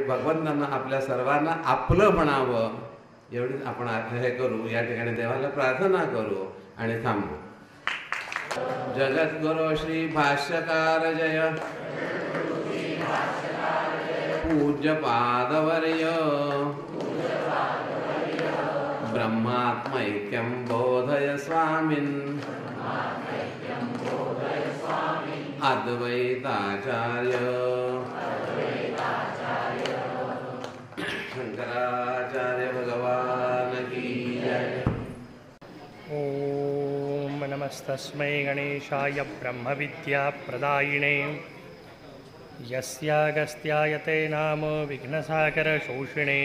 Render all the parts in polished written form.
भगवंतांना आपल्या सर्वांना आपलं म्हणावं एवढीच आपण हे करू. या ठिकाणी देवाला प्रार्थना करू आणि थांबू. जगद्गुरु श्री भाष्यकार जय. पूज्य पादवर्य ब्रह्मात्मैक्यं बोधय स्वामिन्. अद्वैताचार्य शंकराचार्य भगवान की जय. ओम नमस्तस्मै गणेशाय ब्रह्मविद्याप्रदायिने यस्यागस्त्यायते नाम विघ्नसागरशोषिणे.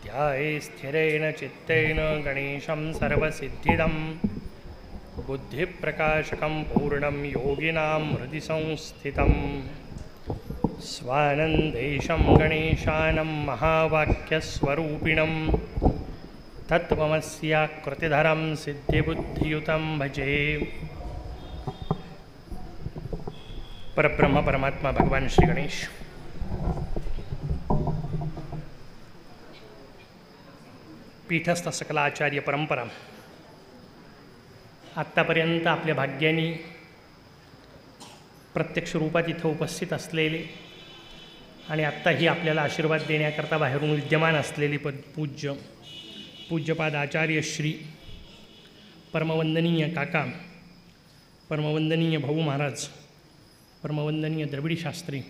ध्याये स्थिरेण चित्तेन गणेशं सर्वसिद्धिदं. बुद्धिप्रकाशकं पूर्णं योगिनां हृदि संस्थितं. स्वानन्देशं गणेशानं महावाक्यस्वरूपिणं. तत्त्वमस्याकृतिधरं सिद्धिबुद्धियुतं भजे. परब्रह्म परमात्मा भगवान श्री गणेश पीठस्थ सकल आचार्य परंपरा आत्तापर्यंत आपल्या भाग्याने प्रत्यक्ष रूपात इथं उपस्थित असलेले आणि आत्ताही आपल्याला आशीर्वाद देण्याकरता बाहेरून विद्यमान असलेली पूज्यपाद आचार्य श्री परमवंदनीय काका, परमवंदनीय भाऊ महाराज, परमवंदनीय द्रविडी शास्त्री,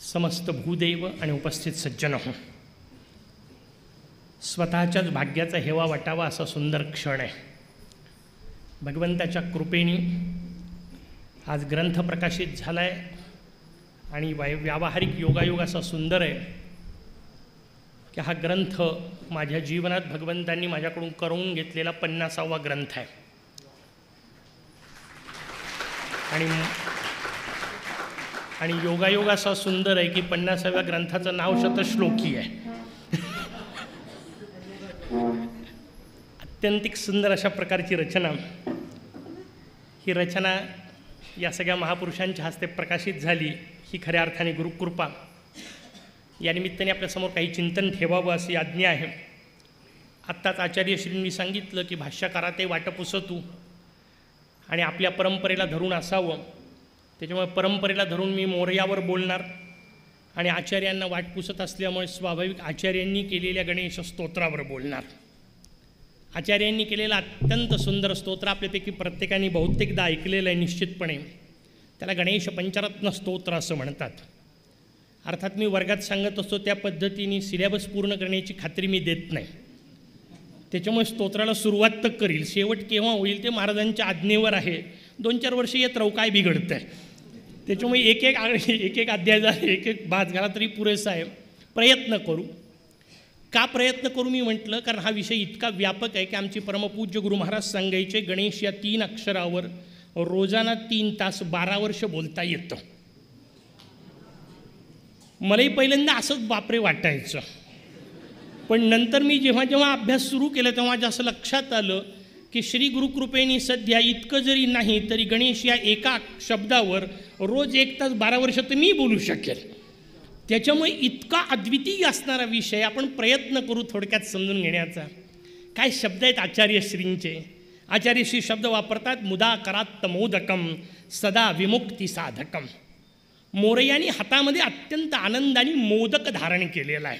समस्त भूदेव आणि उपस्थित सज्जन हो. स्वतःच्याच भाग्याचा हेवा वाटावा असा सुंदर क्षण आहे. भगवंताच्या कृपेने आज ग्रंथ प्रकाशित झाला आहे आणि व्यावहारिक योगायोग असा सुंदर आहे की हा ग्रंथ माझ्या जीवनात भगवंतांनी माझ्याकडून करून घेतलेला 50वा ग्रंथ आहे. आणि योगायोग असा सुंदर आहे की 50व्या ग्रंथाचं नाव शतश्लोकी आहे. अत्यंतिक सुंदर अशा प्रकारची रचना. ही रचना या सगळ्या महापुरुषांच्या हस्ते प्रकाशित झाली ही खऱ्या अर्थाने गुरुकृपा. या निमित्ताने आपल्यासमोर काही चिंतन ठेवावं अशी आज्ञा आहे. आत्ताच आचार्यश्रींनी सांगितलं की भाष्यकारा ते वाट पुसतू आणि आपल्या परंपरेला धरून असावं. त्याच्यामुळे परंपरेला धरून मी मोरयावर बोलणार आणि आचार्यांना वाट पुसत असल्यामुळे स्वाभाविक आचार्यांनी केलेल्या गणेश स्तोत्रावर बोलणार. आचार्यांनी केलेलं अत्यंत सुंदर स्तोत्र आपल्यापैकी प्रत्येकाने बहुतेकदा ऐकलेलं आहे निश्चितपणे. त्याला गणेश पंचरत्न स्तोत्र असं म्हणतात. अर्थात मी वर्गात सांगत असतो त्या पद्धतीने सिलेबस पूर्ण करण्याची खात्री मी देत नाही. त्याच्यामुळे स्तोत्राला सुरुवात तर करील, शेवट केव्हा होईल ते महाराजांच्या आज्ञेवर आहे. 2-4 वर्ष येत राहू, काय बिघडतं आहे. त्याच्यामुळे एक एक अध्याय झाला, एक बाज घाला तरी पुरेसा आहे. प्रयत्न करू. का प्रयत्न करू मी म्हटलं कारण हा विषय इतका व्यापक आहे की आमचे परमपूज्य गुरु महाराज सांगायचे गणेश या 3 अक्षरावर रोजाना 3 तास 12 वर्ष बोलता येतं. मलाही पहिल्यांदा असंच बापरे वाटायचं, पण नंतर मी जेव्हा जेव्हा अभ्यास सुरू केला तेव्हा असं लक्षात आलं की श्री गुरुकृपेने सध्या इतकं जरी नाही तरी गणेश या एका शब्दावर रोज 1 तास 12 वर्ष तर मी बोलू शकेल. त्याच्यामुळे इतका अद्वितीय असणारा विषय आपण प्रयत्न करू थोडक्यात समजून घेण्याचा. काय शब्द आहेत आचार्यश्रींचे. आचार्यश्री शब्द वापरतात मुदाकरात्त मोदकम सदा विमुक्ती साधकम. मोरयानी हातामध्ये अत्यंत आनंदाने मोदक धारण केलेला आहे.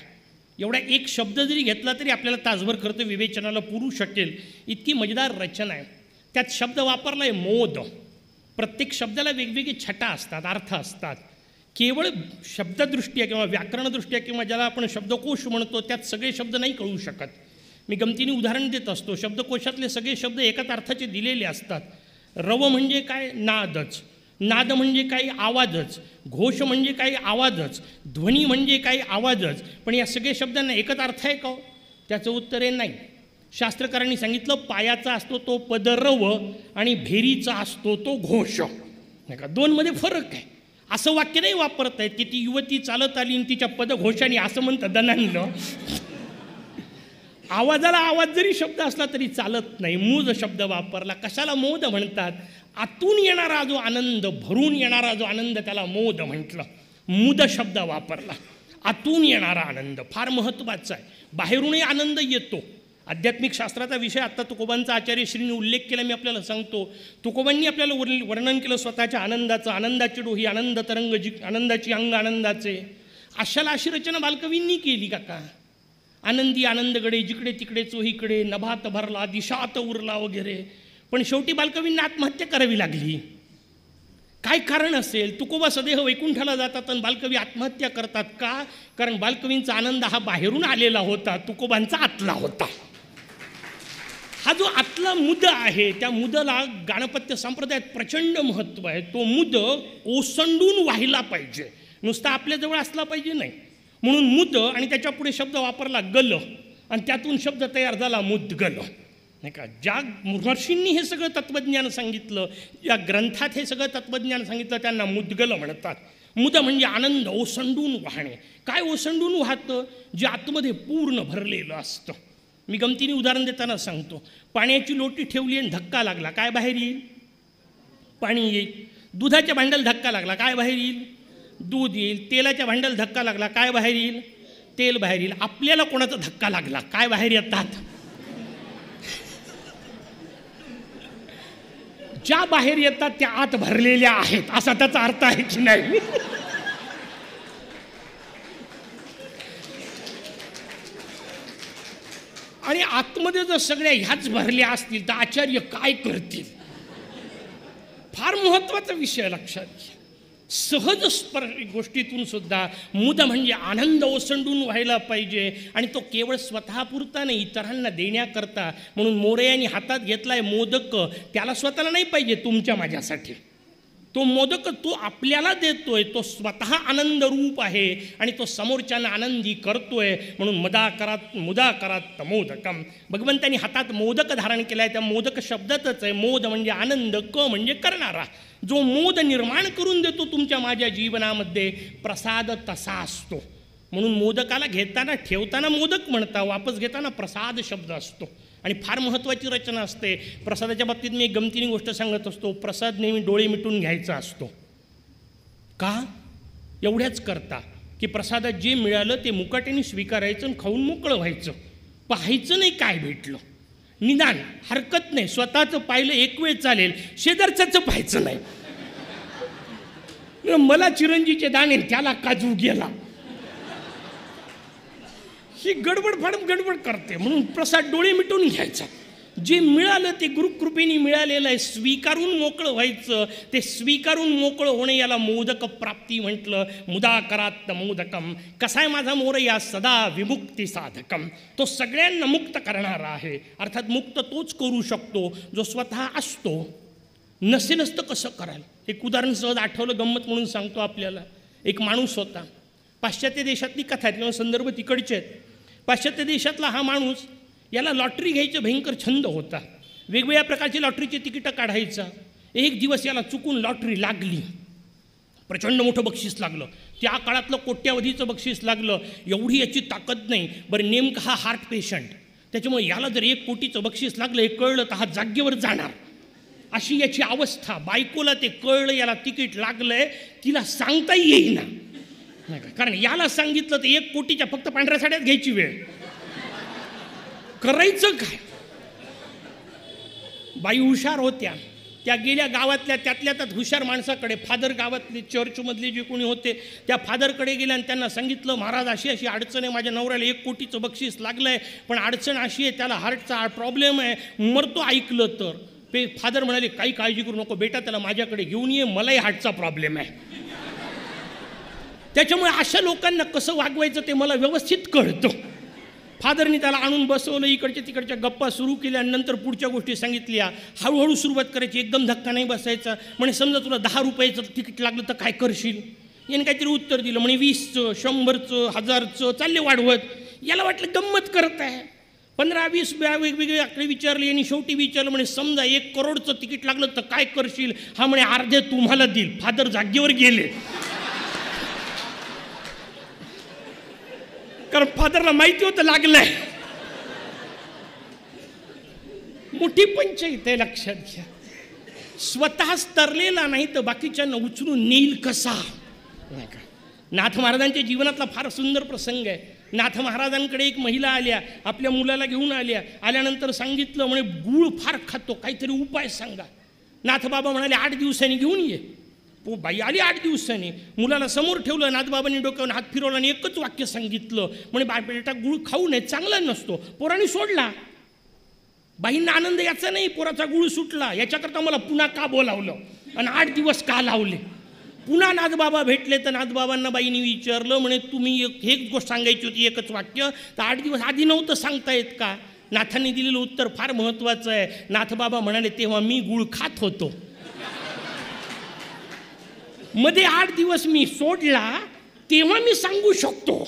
एवढा एक शब्द जरी घेतला तरी आपल्याला तासभर खरं तर विवेचनाला पुरू शकेल इतकी मजेदार रचना आहे. त्यात शब्द वापरला आहे मोद. प्रत्येक शब्दाला वेगवेगळी छटा असतात, अर्थ असतात. केवळ शब्ददृष्ट्या किंवा व्याकरणदृष्ट्या किंवा ज्याला आपण शब्दकोश म्हणतो त्यात सगळे शब्द नाही कळू शकत. मी गमतीने उदाहरण देत असतो. शब्दकोशातले सगळे शब्द एकाच अर्थाचे दिलेले असतात. रव म्हणजे काय, नादच. नाद म्हणजे काही आवाजच. घोष म्हणजे काही आवाजच. ध्वनी म्हणजे काही आवाजच. पण या सगळ्या शब्दांना एकच अर्थ आहे का? त्याचं उत्तर आहे नाही. शास्त्रकारांनी सांगितलं पायाचा असतो तो पदरव आणि भेरीचा असतो तो घोष. नाही का, 2 मध्ये फरक आहे. असं वाक्य नाही वापरत आहेत की ती युवती चालत आली आणि तिच्या पदघोषाने असं म्हणतं दनांनं. आवाजाला आवाज जरी शब्द असला तरी चालत नाही. मूज शब्द वापरला. कशाला मोद म्हणतात? आतून येणारा जो आनंद, भरून येणारा जो आनंद त्याला मोद म्हटलं. मुद शब्द वापरला. आतून येणारा आनंद फार महत्त्वाचा आहे. बाहेरूनही आनंद येतो. आध्यात्मिक शास्त्राचा विषय आत्ता तुकोबांचा आचार्यश्रींनी उल्लेख केला, मी आपल्याला सांगतो. तुकोबांनी आपल्याला वर्णन केलं स्वतःच्या आनंदाचं. आनंदाची डोही आनंद तरंग, आनंदाची अंग आनंदाचे. अशाला अशी रचना बालकवींनी केली काका. आनंदी आनंदगडे जिकडे तिकडे चोहीकडे, नभात भरला दिशात उरला वगैरे. पण शेवटी बालकवींना आत्महत्या करावी लागली. काय कारण असेल? तुकोबा सदैव वैकुंठाला जातात आणि बालकवी आत्महत्या करतात का? कारण बालकवींचा आनंद हा बाहेरून आलेला होता, तुकोबांचा आतला होता. हा जो आतला मुद आहे, त्या मुदला गाणपत्य संप्रदायात प्रचंड महत्त्व आहे. तो मुद ओसंडून व्हायला पाहिजे, नुसता आपल्याजवळ असला पाहिजे नाही. म्हणून मुद आणि त्याच्या पुढे शब्द वापरला गल, आणि त्यातून शब्द तयार झाला मुद्गल, नाही का. ज्या महर्षींनी हे सगळं तत्त्वज्ञान सांगितलं, या ग्रंथात हे सगळं तत्त्वज्ञान सांगितलं, त्यांना मुद्गल म्हणतात. मुद म्हणजे आनंद ओसंडून वाहणे. काय ओसंडून वाहतं? जे आतमध्ये पूर्ण भरलेलं असतं. मी गमतीने उदाहरण देताना सांगतो. पाण्याची लोटी ठेवली आणि धक्का लागला, काय बाहेर येईल? पाणी येईल. दुधाच्या भांड्याला धक्का लागला, काय बाहेर येईल? दूध येईल. तेलाच्या भांड्याला धक्का लागला, काय बाहेर येईल? तेल बाहेर येईल. आपल्याला कोणाचा धक्का लागला, काय बाहेर येतात? ज्या बाहेर येतात त्या आत भरलेल्या आहेत, असा त्याचा अर्थ आहे की नाही? आणि आतमध्ये जर सगळ्या ह्याच भरल्या असतील तर आचार्य काय करतील? फार महत्त्वाचा विषय लक्षात घ्या. सहज गोष्टीतून सुद्धा मुद म्हणजे आनंद ओसंडून व्हायला पाहिजे, आणि तो केवळ स्वतःपुरता नाही, इतरांना देण्याकरता. म्हणून मोरयाने हातात घेतलाय मोदक, त्याला स्वतःला नाही पाहिजे, तुमच्या माझ्यासाठी. तो मोदक तो आपल्याला देतोय, तो स्वतः आनंद रूप आहे आणि तो समोरच्यांना आनंदी करतोय. म्हणून मुदाकरात मोदकम. भगवंतांनी हातात मोदक धारण केला आहे, त्या मोदक शब्दातच आहे. मोद म्हणजे आनंद, क म्हणजे करणारा. जो मोद निर्माण करून देतो तुमच्या माझ्या जीवनामध्ये, प्रसाद तसा असतो. म्हणून मोदकाला घेताना ठेवताना मोदक म्हणता, वापस घेताना प्रसाद शब्द असतो. आणि फार महत्त्वाची रचना असते. प्रसादाच्या बाबतीत मी एक गमतीने गोष्ट सांगत असतो. प्रसाद नेहमी डोळे मिटून घ्यायचा असतो. का? एवढ्याच करता की प्रसादात जे मिळालं ते मुकाट्याने स्वीकारायचं आणि खाऊन मोकळं व्हायचं. पाहायचं नाही काय भेटलं. निदान हरकत नाही, स्वतःचं पाहिलं एक वेळ चालेल, शेजारच्याचं पाहायचं नाही. मला चिरंजीचे दाणे, त्याला काजू गेला, ही गडबड करते. म्हणून प्रसाद डोळे मिटून घ्यायचा. जे मिळालं ते गुरुकृपेने मिळालेलं आहे, स्वीकारून मोकळं व्हायचं. ते स्वीकारून मोकळं होणे याला मोदक प्राप्ती म्हटलं. मुदाकरात मोदकम. कसा आहे माझा मोरया? सदा विमुक्ती साधकम. तो सगळ्यांना मुक्त करणारा आहे. अर्थात मुक्त तोच करू शकतो जो स्वतः असतो. नसेलच तर कसं कराल? एक उदाहरण सहज आठवलं, गंमत म्हणून सांगतो आपल्याला. एक माणूस होता. पाश्चात्य देशातली कथा आहे, किंवा संदर्भ तिकडचे आहेत. पाश्चात्य देशातला हा माणूस, याला लॉटरी घ्यायचा भयंकर छंद होता. वेगवेगळ्या प्रकारची लॉटरीची तिकीटं काढायचा. एक दिवस याला चुकून लॉटरी लागली. प्रचंड मोठं बक्षीस लागलं. त्या काळातलं कोट्यावधीचं बक्षीस लागलं. एवढी याची ताकद नाही. बरं, नेमका हा हार्ट पेशंट, त्याच्यामुळे याला जर 1 कोटीचं बक्षीस लागलं हे कळलं तर हा जागेवर जाणार, अशी याची अवस्था. बायकोला ते कळलं याला तिकीट लागलंय, तिला सांगता येईना. नाही का, कारण याला सांगितलं तर 1 कोटीच्या फक्त पांढऱ्या साड्यात घ्यायची वेळ. करायचं काय? बाई हुशार होत्या. त्या गेल्या गावातल्या त्यातल्या त्यात हुशार माणसाकडे, फादर गावातले चर्चमधले जे कोणी होते त्या फादरकडे गेल्या आणि त्यांना सांगितलं, महाराज अशी अशी अडचण आहे, माझ्या नवऱ्याला 1 कोटीचं बक्षीस लागलं आहे, पण अडचण अशी आहे, त्याला हार्टचा प्रॉब्लेम आहे, मरतो ऐकलं तर. फादर म्हणाले, काही काळजी करू नको बेटा, त्याला माझ्याकडे घेऊन ये, मलाही हार्टचा प्रॉब्लेम आहे. त्याच्यामुळे अशा लोकांना कसं वागवायचं ते मला व्यवस्थित कळतं. फादरनी त्याला आणून बसवलं, इकडच्या तिकडच्या गप्पा सुरू केल्या आणि नंतर पुढच्या गोष्टी सांगितल्या. हळूहळू सुरुवात करायची, एकदम धक्का नाही बसायचा. म्हणे समजा तुला 10 रुपयाचं तिकीट लागलं तर काय करशील? याने काहीतरी उत्तर दिलं, म्हणे 20चं, 100चं, 1000चं, चालले वाढवत. याला वाटलं गंमत करत आहे. 15-20 वेगवेगळे आकडे विचारले यांनी. शेवटी विचारलं, म्हणे समजा 1 करोडचं तिकीट लागलं तर काय करशील? हा म्हणे अर्धे तुम्हाला देईल. फादर जागेवर गेले, कारण फादरला माहिती होतं लागलंय. मोठी पंचायत आहे, लक्षात घ्या. स्वतःच तरलेला नाही तर बाकीच्यांना उचलून नेईल कसा? नाही का? नाथ महाराजांच्या जीवनातला फार सुंदर प्रसंग आहे. नाथ महाराजांकडे एक महिला आल्या, आपल्या मुलाला घेऊन आल्यानंतर सांगितलं, म्हणे गूळ फार खातो, काहीतरी उपाय सांगा. नाथबाबा म्हणाले 8 दिवसांनी घेऊन ये. बाई आली 8 दिवसांनी, मुलाला समोर ठेवलं, नाथबाबांनी डोक्यावर हात फिरवला आणि एकच वाक्य सांगितलं, म्हणे बेटा गूळ खाऊ नये, चांगला नसतो. पोरांनी सोडला. बाईंना आनंद याचा नाही, पोराचा गूळ सुटला, याच्याकरता मला पुन्हा का बोलावलं आणि 8 दिवस का लावले. पुन्हा नाथबाबा भेटले तर नाथबाबांना बाईंनी विचारलं, म्हणे तुम्ही एक गोष्ट सांगायची होती, एकच वाक्य, तर 8 दिवस आधी नव्हतं सांगता येत का. नाथांनी दिलेलं उत्तर फार महत्त्वाचं आहे. नाथबाबा म्हणाले, तेव्हा मी गूळ खात होतो, मध्ये 8 दिवस मी सोडला, तेव्हा मी सांगू शकतो.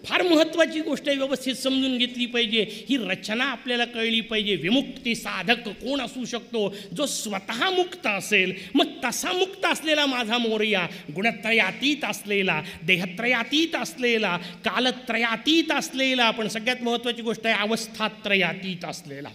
फार महत्त्वाची गोष्ट आहे, व्यवस्थित समजून घेतली पाहिजे. ही रचना आपल्याला कळली पाहिजे. विमुक्ती साधक कोण असू शकतो? जो स्वतः मुक्त असेल. मग तसा मुक्त असलेला माझा मोरया, गुणत्रयातीत असलेला, देहत्रयातीत असलेला, कालत्रयातीत असलेला, पण सगळ्यात महत्त्वाची गोष्ट आहे अवस्थात्रयातीत असलेला.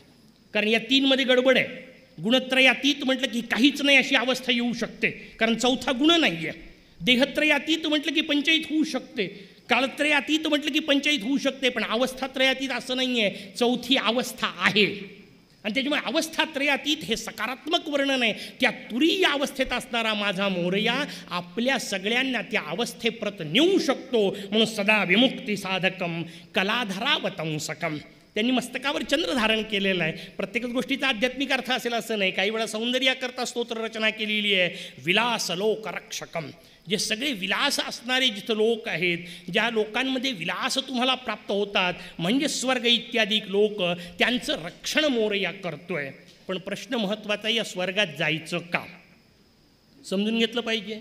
कारण या 3मध्ये गडबड आहे. गुणत्रयातीत म्हटलं की काहीच नाही अशी अवस्था येऊ शकते, कारण चौथा गुण नाही आहे. देहत्रयातीत म्हटलं की पंचायत होऊ शकते, कालत्रयातीत म्हटलं की पंचायत होऊ शकते, पण अवस्थात्रयातीत असं नाही आहे. चौथी अवस्था आहे आणि त्याच्यामुळे अवस्थात्रयातीत हे सकारात्मक वर्णन आहे. त्या तुरीय अवस्थेत असणारा माझा मोरया आपल्या सगळ्यांना त्या अवस्थेप्रत नेऊ शकतो. म्हणून सदा विमुक्ती साधकम कलाधरावतंसकम. त्यांनी मस्तकावर चंद्र धारण केलेलं आहे. प्रत्येकच गोष्टीचा आध्यात्मिक अर्थ असेल असं नाही. काही वेळा सौंदर्याकरता स्तोत्र रचना केलेली आहे. विलास लोक रक्षकम. जे सगळे विलास असणारे जिथं लोक आहेत, ज्या लोकांमध्ये विलास तुम्हाला प्राप्त होतात, म्हणजे स्वर्ग इत्यादी लोक, त्यांचं रक्षण मोरया करतोय. पण प्रश्न महत्त्वाचा, या स्वर्गात जायचं का समजून घेतलं पाहिजे.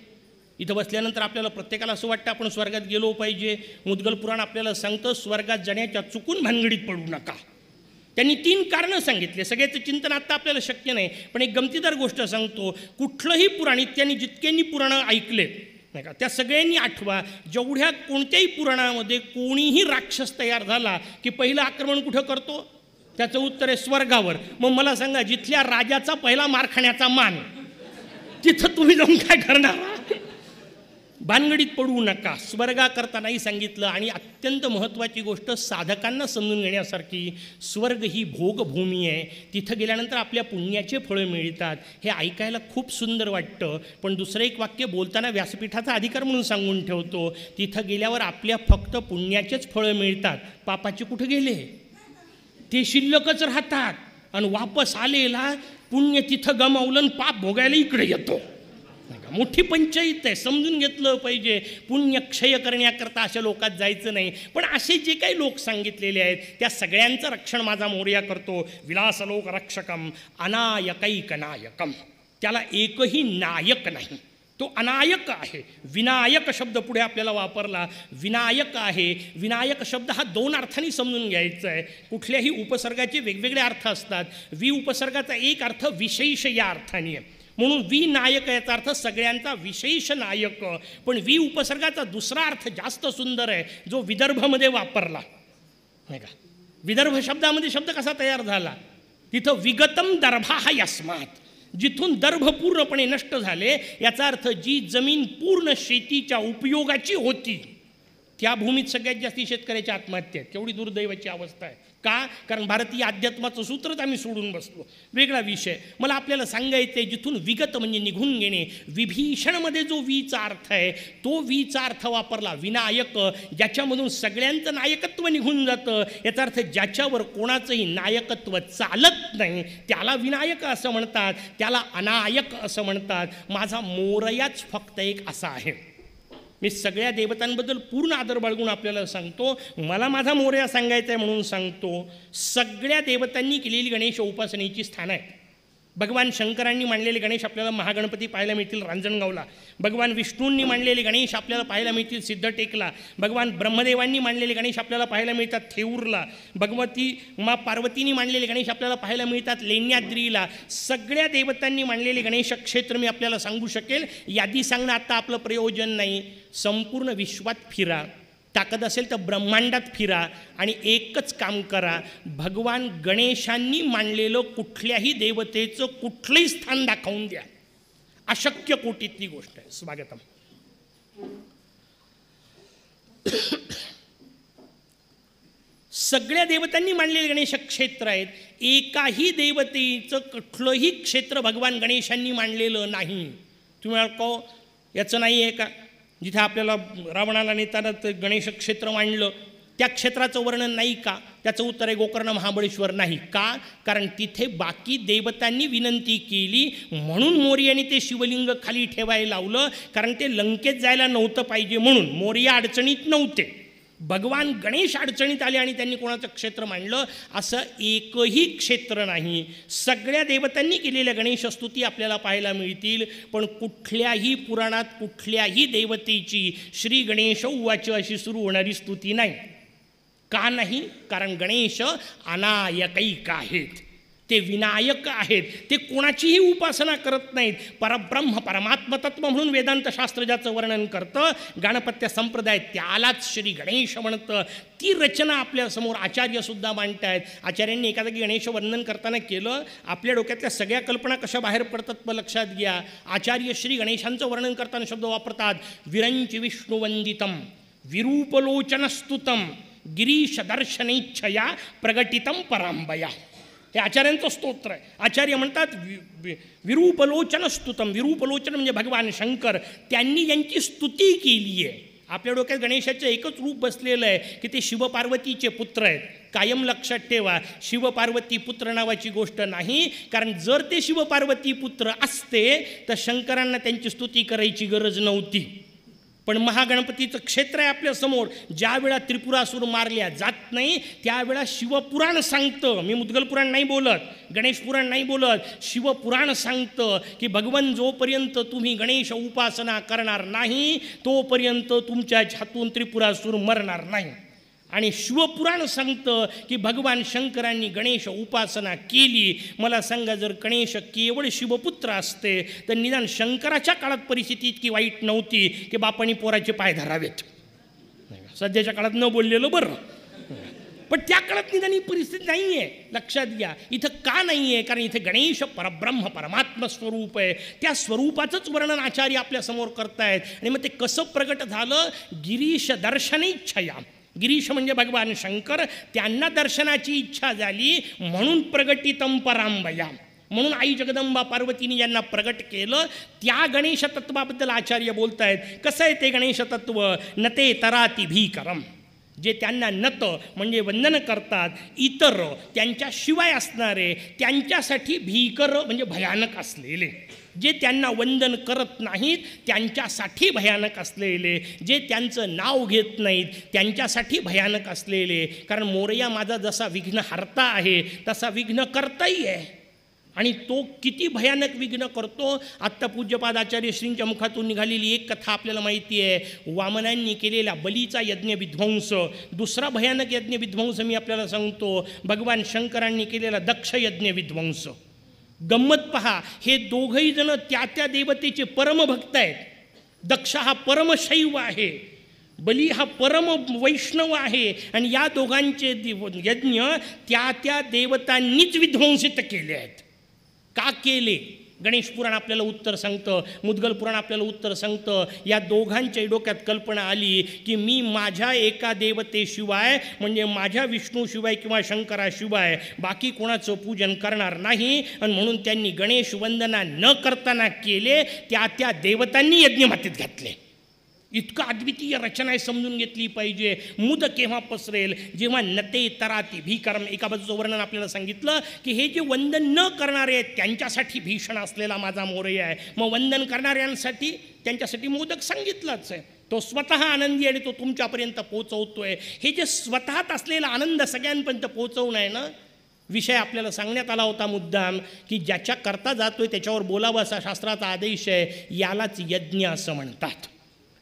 इथं बसल्यानंतर आपल्याला प्रत्येकाला असं वाटतं आपण स्वर्गात गेलो पाहिजे. मुद्गल पुराण आपल्याला सांगतं स्वर्गात जाण्याच्या चुकून भानगडीत पडू नका. त्यांनी 3 कारणं सांगितले. सगळ्याचं चिंतन आत्ता आपल्याला शक्य नाही, पण एक गमतीदार गोष्ट सांगतो. कुठलंही पुराण, त्यांनी जितक्यांनी पुराणं ऐकलेत नाही का, त्या सगळ्यांनी आठवा, जेवढ्या कोणत्याही पुराणामध्ये कोणीही राक्षस तयार झाला की पहिलं आक्रमण कुठं करतो? त्याचं उत्तर आहे स्वर्गावर. मग मला सांगा, जिथल्या राजाचा पहिला मार खाण्याचा मान, तिथं तुम्ही जाऊन काय करणार? भानगडीत पडू नका. स्वर्गाकरता नाही सांगितलं. आणि अत्यंत महत्त्वाची गोष्ट साधकांना समजून घेण्यासारखी, स्वर्ग ही भोगभूमी आहे. तिथं गेल्यानंतर आपल्या पुण्याचे फळं मिळतात. हे ऐकायला खूप सुंदर वाटतं, पण दुसरं एक वाक्य बोलताना व्यासपीठाचा अधिकार म्हणून सांगून ठेवतो. तिथं गेल्यावर आपल्या फक्त पुण्याचेच फळं मिळतात, पापाचे कुठे गेले? ते शिल्लकच राहतात. आणि वापस आलेला पुण्य तिथं गमावलं आणि पाप भोगायला इकडे येतो. मोठी पंचायत आहे, समजून घेतलं पाहिजे. पुण्य क्षय करण्याकरता अशा लोकात जायचं नाही. पण असे जे काही लोक सांगितलेले आहेत त्या सगळ्यांचं रक्षण माझा मोरया करतो. विलासलोक रक्षकम अनायकैक नायकम. त्याला एकही नायक नाही, तो अनायक आहे. विनायक शब्द पुढे आपल्याला वापरला. विनायक आहे. विनायक शब्द हा 2 अर्थांनी समजून घ्यायचा आहे. कुठल्याही उपसर्गाचे वेगवेगळे अर्थ असतात. वि उपसर्गाचा एक अर्थ विशेष या अर्थाने आहे, म्हणून विनायक याचा अर्थ सगळ्यांचा विशेष नायक. पण वि उपसर्गाचा दुसरा अर्थ जास्त सुंदर आहे, जो विदर्भमध्ये वापरला नाही का. विदर्भ शब्दामध्ये शब्द कसा तयार झाला? तिथं विगतम दर्भा हा यस्मात, जिथून दर्भ पूर्णपणे नष्ट झाले, याचा अर्थ जी जमीन पूर्ण शेतीच्या उपयोगाची होती त्या भूमीत सगळ्यात जास्ती शेतकऱ्याच्या आत्महत्या आहेत. केवढी दुर्दैवाची अवस्था आहे. का? कारण भारतीय अध्यात्माचं सूत्रच आम्ही सोडून बसलो. वेगळा विषय. मला आपल्याला सांगायचं आहे, जिथून विगत म्हणजे निघून घेणे. विभीषणमध्ये जो वीचा अर्थ आहे तो वीचा अर्थ वापरला विनायक, ज्याच्यामधून सगळ्यांचं नायकत्व निघून जातं. याचा अर्थ ज्याच्यावर कोणाचंही नायकत्व चालत नाही त्याला विनायक असं म्हणतात, त्याला अनायक असं म्हणतात. माझा मोरयाच फक्त एक असा आहे. मी सगळ्या देवतांबद्दल पूर्ण आदर बाळगून आपल्याला सांगतो. मला माझा मोरया सांगायचा आहे म्हणून सांगतो. सगळ्या देवतांनी केलेली गणेश उपासनेची स्थानं आहेत. भगवान शंकरांनी मांडलेले गणेश आपल्याला महागणपती पाहायला मिळतील रांजणगावला. भगवान विष्णूंनी मांडलेले गणेश आपल्याला पाहायला मिळतील सिद्धटेकला. भगवान ब्रह्मदेवांनी मांडलेले गणेश आपल्याला पाहायला मिळतात थेऊरला. भगवती मा पार्वतींनी मांडलेले गणेश आपल्याला पाहायला मिळतात लेण्याद्रीला. सगळ्या देवतांनी मांडलेले गणेश क्षेत्र मी आपल्याला सांगू शकेल. यादी सांगणं आता आपलं प्रयोजन नाही. संपूर्ण विश्वात फिरा, ताकद असेल तर ब्रह्मांडात फिरा आणि एकच काम करा, भगवान गणेशांनी मांडलेलं कुठल्याही देवतेचं कुठलंही स्थान दाखवून द्या. अशक्य कोटीतली गोष्ट आहे. स्वागतम. सगळ्या देवतांनी मांडलेले गणेश क्षेत्र आहेत. एकाही देवतेचं कुठलंही क्षेत्र भगवान गणेशांनी मांडलेलं नाही. तुम्ही म्हणाल याचं नाही आहे का? जिथे आपल्याला रावणाला नेताना ते गणेश क्षेत्र मांडलं त्या क्षेत्राचं वर्णन नाही का? त्याचं उत्तर आहे गोकर्ण महाबळेश्वर नाही का? कारण तिथे बाकी देवतांनी विनंती केली म्हणून मोरयाने ते शिवलिंग खाली ठेवायला लावलं. कारण ते लंकेत जायला नव्हतं पाहिजे म्हणून. मोरया अडचणीत नव्हते, भगवान गणेश अडचणीत आले आणि त्यांनी कोणाचं क्षेत्र मांडलं असं एकही क्षेत्र नाही. सगळ्या देवतांनी केलेल्या गणेशस्तुती आपल्याला पाहायला मिळतील, पण कुठल्याही पुराणात कुठल्याही देवतेची श्री गणेश उवाच अशी सुरू होणारी स्तुती नाही. का नाही? कारण गणेश अनायकैक आहेत, ते विनायक आहेत, ते कोणाचीही उपासना करत नाहीत. परब्रह्म परमात्मतत्व म्हणून वेदांत शास्त्र ज्याचं वर्णन करतं, गाणपत्य संप्रदाय त्यालाच श्री गणेश म्हणतं. ती रचना आपल्यासमोर आचार्यसुद्धा मांडत आहेत. आचार्यांनी एका जागी गणेश वर्णन करताना केलं, आपल्या डोक्यातल्या सगळ्या कल्पना कशा बाहेर पडतात प लक्षात घ्या. आचार्य श्री गणेशांचं वर्णन करताना शब्द वापरतात विरंच विष्णुवंदितम विरूपलोचनस्तुतम गिरीशदर्शनेच्छया प्रगटितम परांबया. हे आचार्यांचं स्तोत्र आहे. आचार्य म्हणतात विरूपलोचन स्तुतम. विरूपलोचन म्हणजे भगवान शंकर, त्यांनी यांची स्तुती केली आहे. आपल्या डोक्यात गणेशाचं एकच रूप बसलेलं आहे की ते शिवपार्वतीचे पुत्र आहेत. कायम लक्षात ठेवा, शिवपार्वती पुत्र नावाची गोष्ट नाही. कारण जर ते शिवपार्वती पुत्र असते तर शंकरांना त्यांची स्तुती करायची गरज नव्हती. पण महागणपतीचं क्षेत्र आहे आपल्यासमोर. ज्या वेळा त्रिपुरासूर मारल्या जात नाही त्यावेळा शिवपुराण सांगतं, मी मुद्गल पुराण नाही बोलत, गणेश पुराण नाही बोलत, शिवपुराण सांगतं की भगवान जोपर्यंत तुम्ही गणेश उपासना करणार नाही तोपर्यंत तुमच्या हातून त्रिपुरासूर मरणार नाही. आणि शिवपुराण सांगतं की भगवान शंकरांनी गणेश उपासना केली. मला सांगा, जर गणेश केवळ शिवपुत्र असते तर निदान शंकराच्या काळात परिस्थिती इतकी वाईट नव्हती की बापानी पोराचे पाय धरावेत. सध्याच्या काळात न बोललेलं बरं, पण त्या काळात निदान ही परिस्थिती नाही आहे. लक्षात घ्या. इथं का नाही आहे? कारण इथे गणेश परब्रह्म परमात्म स्वरूप आहे. त्या स्वरूपाचंच वर्णन आचार्य आपल्यासमोर करतायत. आणि मग ते कसं प्रगट झालं? गिरीश दर्शनेच्छया. गिरीश म्हणजे भगवान शंकर, त्यांना दर्शनाची इच्छा झाली म्हणून प्रगटितम परांबया. म्हणून आई जगदंबा पार्वतीने ज्यांना प्रगट केलं त्या गणेश तत्वाबद्दल आचार्य बोलत आहेत. कसं आहे ते गणेश तत्व? नते तराती भीकरम. जे त्यांना नत म्हणजे वंदन करतात, इतर त्यांच्याशिवाय असणारे त्यांच्यासाठी भीकर म्हणजे भयानक असलेले. जे त्यांना वंदन करत नाहीत त्यांच्यासाठी भयानक असलेले. जे त्यांचं नाव घेत नाहीत त्यांच्यासाठी भयानक असलेले. कारण मोरया माझा जसा विघ्नहर्ता आहे तसा विघ्नकर्ताही आहे. आणि तो किती भयानक विघ्न करतो. आत्ता पूज्यपाद आचार्य श्रींच्या मुखातून निघालेली एक कथा आपल्याला माहिती आहे. वामनांनी केलेला बलीचा यज्ञ विध्वंस. दुसरा भयानक यज्ञ विध्वंस मी आपल्याला सांगतो, भगवान शंकरांनी केलेला दक्ष यज्ञ विध्वंस. गंमत पहा, हे दोघंही जण त्या त्या देवतेचे परमभक्त आहेत. दक्ष हा परमशैव आहे, बली हा परम वैष्णव आहे. आणि या दोघांचे यज्ञ त्या त्या देवतांनीच विध्वंसित केले आहेत. का केले? गणेश पुराण आपल्याला उत्तर सांगतं, मुद्गल पुराण आपल्याला उत्तर सांगतं. या दोघांच्या डोक्यात कल्पना आली की मी माझ्या एका देवतेशिवाय म्हणजे माझ्या विष्णूशिवाय किंवा शंकराशिवाय बाकी कोणाचं पूजन करणार नाही. आणि म्हणून त्यांनी गणेश वंदना न करताना केले, त्या त्या देवतांनी यज्ञमातीत घातले. इतकं अद्वितीय रचना आहे, समजून घेतली पाहिजे. मुद केव्हा पसरेल? जेव्हा नते तराती भीकरम. एका बाजूचं वर्णन आपल्याला सांगितलं की हे जे वंदन न करणारे आहेत त्यांच्यासाठी भीषण असलेला माझा मोरया आहे. मग वंदन करणाऱ्यांसाठी त्यांच्यासाठी मोदक सांगितलाच आहे. तो स्वतः आनंदी आणि तो तुमच्यापर्यंत पोचवतोय. हे जे स्वतःत असलेला आनंद सगळ्यांपर्यंत पोचवणं आहे ना, विषय आपल्याला सांगण्यात आला होता मुद्दाम की ज्याच्या करता जातोय त्याच्यावर बोलावं असा शास्त्राचा आदेश आहे. यालाच यज्ञ असं म्हणतात.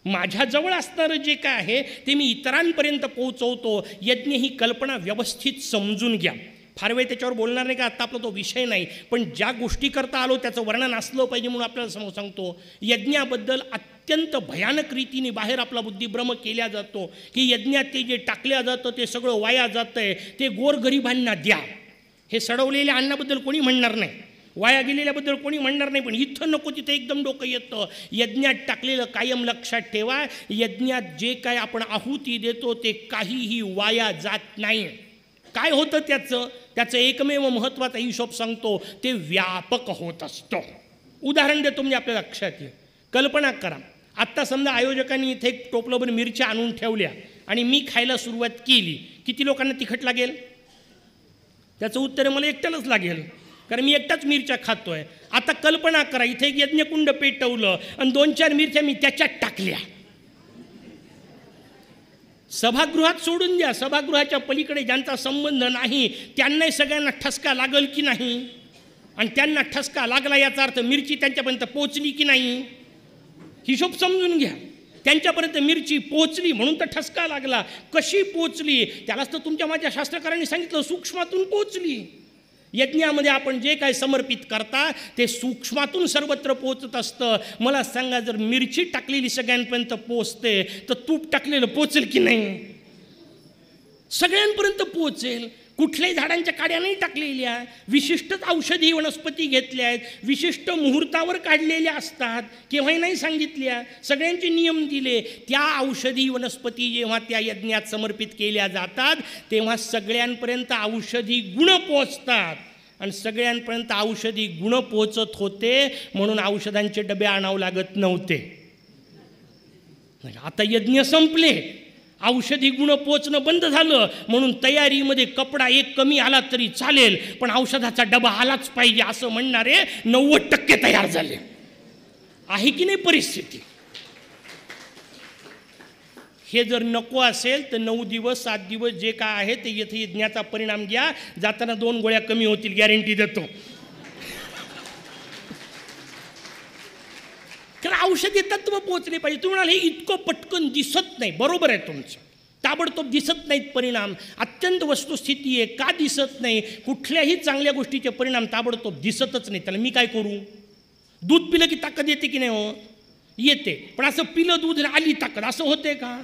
माझ्याजवळ असणारं जे काय आहे ते मी इतरांपर्यंत पोहोचवतो. यज्ञ ही कल्पना व्यवस्थित समजून घ्या. फार वेळ त्याच्यावर बोलणार नाही का, आत्ता आपला तो विषय नाही. पण ज्या गोष्टी करता आलो त्याचं वर्णन असलं पाहिजे म्हणून आपल्याला समोर सांगतो. यज्ञाबद्दल अत्यंत भयानक रीतीने बाहेर आपला बुद्धिभ्रम केला जातो की यज्ञात ते जे टाकल्या जातं ते सगळं वाया जातं आहे, ते गोरगरिबांना द्या. हे सडवलेल्या अन्नाबद्दल कोणी म्हणणार नाही. वाया गेलेल्याबद्दल कोणी म्हणणार नाही, पण इथं नको तिथं एकदम डोकं येतं. यज्ञात टाकलेलं कायम लक्षात ठेवा, यज्ञात जे काय आपण आहुती देतो ते काहीही वाया जात नाही. काय होतं त्याचं एकमेव महत्त्वाचा हिशोब सांगतो, ते व्यापक होत असतं. उदाहरण देतो म्हणजे आपल्या लक्षात येईल. कल्पना करा, आत्ता समजा आयोजकांनी इथे एक टोपलंभर मिरच्या आणून ठेवल्या आणि मी खायला सुरुवात केली. किती लोकांना तिखट लागेल? त्याचं उत्तर मला एकट्यालाच लागेल, कारण मी एकटाच मिरच्या खातोय. आता कल्पना करा, इथे एक यज्ञकुंड पेटवलं आणि 2-4 मिरच्या मी त्याच्यात टाकल्या. सभागृहात सोडून द्या, सभागृहाच्या पलीकडे ज्यांचा संबंध नाही त्यांनाही सगळ्यांना ठसका लागल की नाही? आणि त्यांना ठसका लागला याचा अर्थ मिरची त्यांच्यापर्यंत पोचली की नाही? हिशोब समजून घ्या. त्यांच्यापर्यंत मिरची पोचली म्हणून तर ठसका लागला. कशी पोचली? त्यालाच तर तुमच्या माझ्या शास्त्रकारांनी सांगितलं, सूक्ष्मातून पोचली. यज्ञामध्ये आपण जे काय समर्पित करता ते सूक्ष्मातून सर्वत्र पोचत असतं. मला सांगा, जर मिरची टाकलेली सगळ्यांपर्यंत पोचते तर तूप टाकलेलं पोचेल की नाही? सगळ्यांपर्यंत पोचेल. कुठल्याही झाडांच्या काड्या नाही टाकलेल्या, विशिष्टच औषधी वनस्पती घेतल्या आहेत, विशिष्ट मुहूर्तावर काढलेल्या असतात, केव्हाही नाही सांगितल्या, सगळ्यांचे नियम दिले. त्या औषधी वनस्पती जेव्हा त्या यज्ञात समर्पित केल्या जातात तेव्हा सगळ्यांपर्यंत औषधी गुण पोचतात. आणि सगळ्यांपर्यंत औषधी गुण पोचत होते म्हणून औषधांचे डबे आणावं लागत नव्हते. आता यज्ञ संपले, औषधी गुण पोचणं बंद झालं म्हणून तयारीमध्ये कपडा एक कमी आला तरी चालेल पण औषधाचा डबा आलाच पाहिजे असं म्हणणारे 90% तयार झाले. आहे की नाही परिस्थिती? हे जर नको असेल तर 9 दिवस 7 दिवस जे काय आहे ते येथे यज्ञाचा परिणाम घ्या, जाताना 2 गोळ्या कमी होतील, गॅरंटी देतो. कारण औषधी तत्व पोचले पाहिजे. तुम्ही म्हणाल हे इतकं पटकन दिसत नाही, बरोबर आहे तुमचं, ताबडतोब दिसत नाहीत परिणाम. अत्यंत वस्तुस्थिती आहे. का दिसत नाही? कुठल्याही चांगल्या गोष्टीचे परिणाम ताबडतोब दिसतच नाही. त्याला मी काय करू? दूध पिलं की ताकद येते की नाही? हो, येते. पण असं पिलं दूध आली ताकद असं होते का?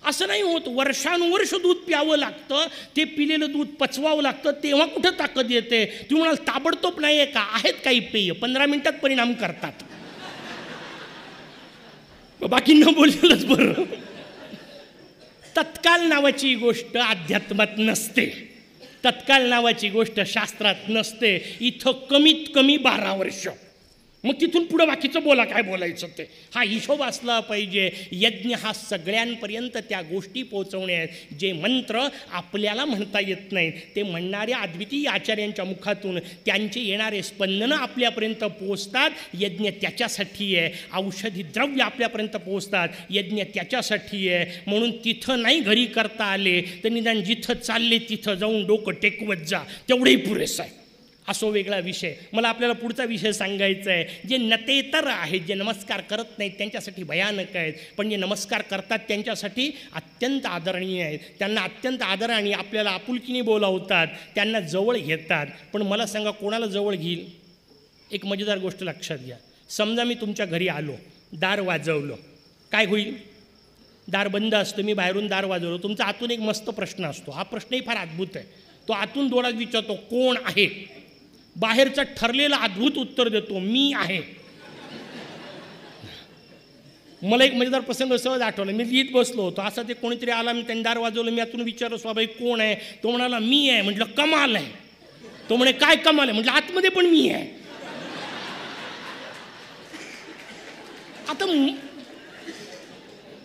असं नाही होत. वर्षानुवर्ष दूध प्यावं लागतं, ते पिलेलं दूध पचवावं लागतं, तेव्हा कुठं ताकद येते? तुम्ही म्हणाल ताबडतोब नाही आहे का? आहेत काही पेय 15 मिनिटात परिणाम करतात. बाकी न बोललेलंच बरं. तत्काल नावाची गोष्ट अध्यात्मात नसते, तत्काल नावाची गोष्ट शास्त्रात नसते. इथं कमीत कमी 12 वर्ष. मग तिथून पुढं बाकीचं बोला, काय बोलायचं ते. हा हिशोब असला पाहिजे. यज्ञ हा सगळ्यांपर्यंत त्या गोष्टी पोहोचवणे आहेत जे मंत्र आपल्याला म्हणता येत नाहीत. ते म्हणणाऱ्या अद्वितीय आचार्यांच्या मुखातून त्यांचे येणारे स्पंदनं आपल्यापर्यंत पोहोचतात. यज्ञ त्याच्यासाठी आहे. औषधी द्रव्य आपल्यापर्यंत पोहोचतात. यज्ञ त्याच्यासाठी आहे. म्हणून तिथं नाही घरी करता आले तर निदान जिथं चालले तिथं जाऊन डोकं टेकवत जा, तेवढंही पुरेसं आहे. असो वेगळा विषय. मला आपल्याला पुढचा विषय सांगायचा आहे. जे नतेतर आहेत, जे नमस्कार करत नाहीत त्यांच्यासाठी भयानक आहेत, पण जे नमस्कार करतात त्यांच्यासाठी अत्यंत आदरणीय आहेत. त्यांना अत्यंत आदर आणि आपल्याला आपुलकीने बोलावतात, त्यांना जवळ घेतात. पण मला सांगा, कोणाला जवळ घेईल? एक मजेदार गोष्ट लक्षात घ्या. समजा मी तुमच्या घरी आलो, दार वाजवलं, काय होईल? दार बंद असतं, मी बाहेरून दार वाजवलं, तुमचा आतून एक मस्त प्रश्न असतो. हा प्रश्नही फार अद्भुत आहे. तो आतून दोडात विचारतो, कोण आहे? बाहेरचं ठरलेलं अद्भुत उत्तर देतो, मी आहे. मला एक मजेदार प्रसंग सहज आठवला. मी लिहित बसलो होतो, असा ते कोणीतरी आला, मी त्यांनी दार वाजवलं, मी आतून विचारलं, स्वाभाविक कोण आहे? तो म्हणाला मी आहे. म्हटलं कमाल आहे. तो म्हणे काय कमाल आहे? म्हटलं आतमध्ये पण मी आहे. आता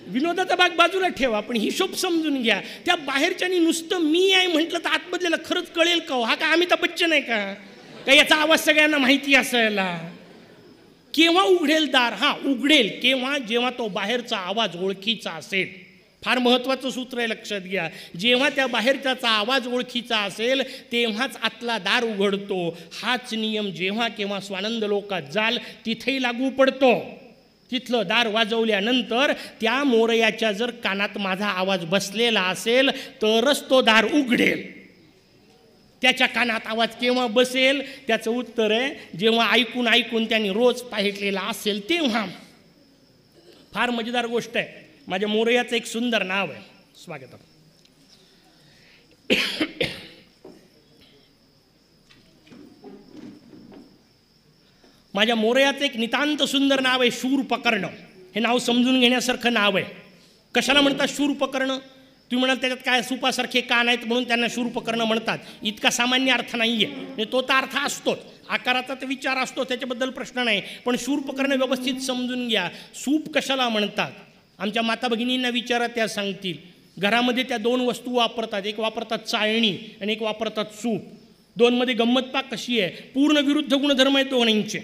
विनोदाचा भाग बाजूला ठेवा, पण हिशोब समजून घ्या. त्या बाहेरच्यानी नुसतं मी आहे म्हटलं तर आतमधल्याला खरंच कळेल का? हा काय अमिताभ बच्चन आहे का? याचा आवाज सगळ्यांना माहिती असायला. केव्हा उघडेल दार? हा उघडेल केव्हा? जेव्हा तो बाहेरचा आवाज ओळखीचा असेल. फार महत्त्वाचं सूत्र आहे, लक्षात घ्या. जेव्हा त्या बाहेरच्याचा आवाज ओळखीचा असेल तेव्हाच आतला दार उघडतो. हाच नियम जेव्हा केव्हा स्वानंद लोकात जाल तिथेही लागू पडतो. तिथलं दार वाजवल्यानंतर त्या मोरयाच्या जर कानात माझा आवाज बसलेला असेल तरच तो दार उघडेल. त्याच्या कानात आवाज केव्हा बसेल? त्याचं उत्तर आहे, जेव्हा ऐकून ऐकून त्यांनी रोज पाहिलेला असेल तेव्हा. फार मजेदार गोष्ट आहे. माझ्या मोरयाचं एक सुंदर नाव आहे. स्वागत. माझ्या मोरयाचं एक नितांत सुंदर नाव आहे शूरपकर्ण. हे नाव समजून घेण्यासारखं नाव आहे. कशाला म्हणतात शूरपकर्ण? तुम्ही म्हणाल त्याच्यात काय सुपासारखे कान आहेत म्हणून त्यांना शूरपकर्ण म्हणतात. इतका सामान्य अर्थ नाही आहे. तो तर अर्थ असतोच, आकाराचा तर विचार असतो, त्याच्याबद्दल प्रश्न नाही. पण शूरपकर्ण व्यवस्थित समजून घ्या. सूप कशाला म्हणतात? आमच्या माता भगिनींना विचारा, त्या सांगतील. घरामध्ये त्या 2 वस्तू वापरतात. एक वापरतात चाळणी आणि एक वापरतात सूप. 2मध्ये गंमत पाक कशी आहे? पूर्ण विरुद्ध गुणधर्म आहेत दोन्हींचे.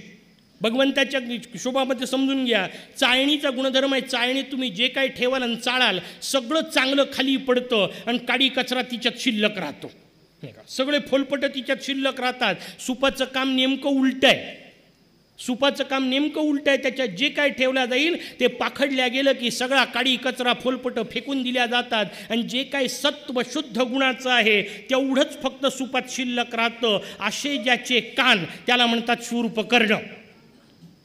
भगवंताच्या शोभामध्ये समजून घ्या. चाळणीचा गुणधर्म आहे, चाळणी तुम्ही जे काही ठेवाल आणि चाळाल सगळं चांगलं खाली पडतं आणि काडी कचरा तिच्यात शिल्लक राहतो. सगळे फोलपटं तिच्यात शिल्लक राहतात. सुपाचं काम नेमकं उलटं आहे. सुपाचं काम नेमकं उलटं आहे. त्याच्यात जे काय ठेवलं जाईल ते पाखडल्या गेलं की सगळा काडी कचरा फोलपटं फेकून दिल्या जातात आणि जे काही सत्व शुद्ध गुणाचं आहे तेवढंच फक्त सुपात शिल्लक राहतं. असे ज्याचे कान त्याला म्हणतात शूरपकर्ण.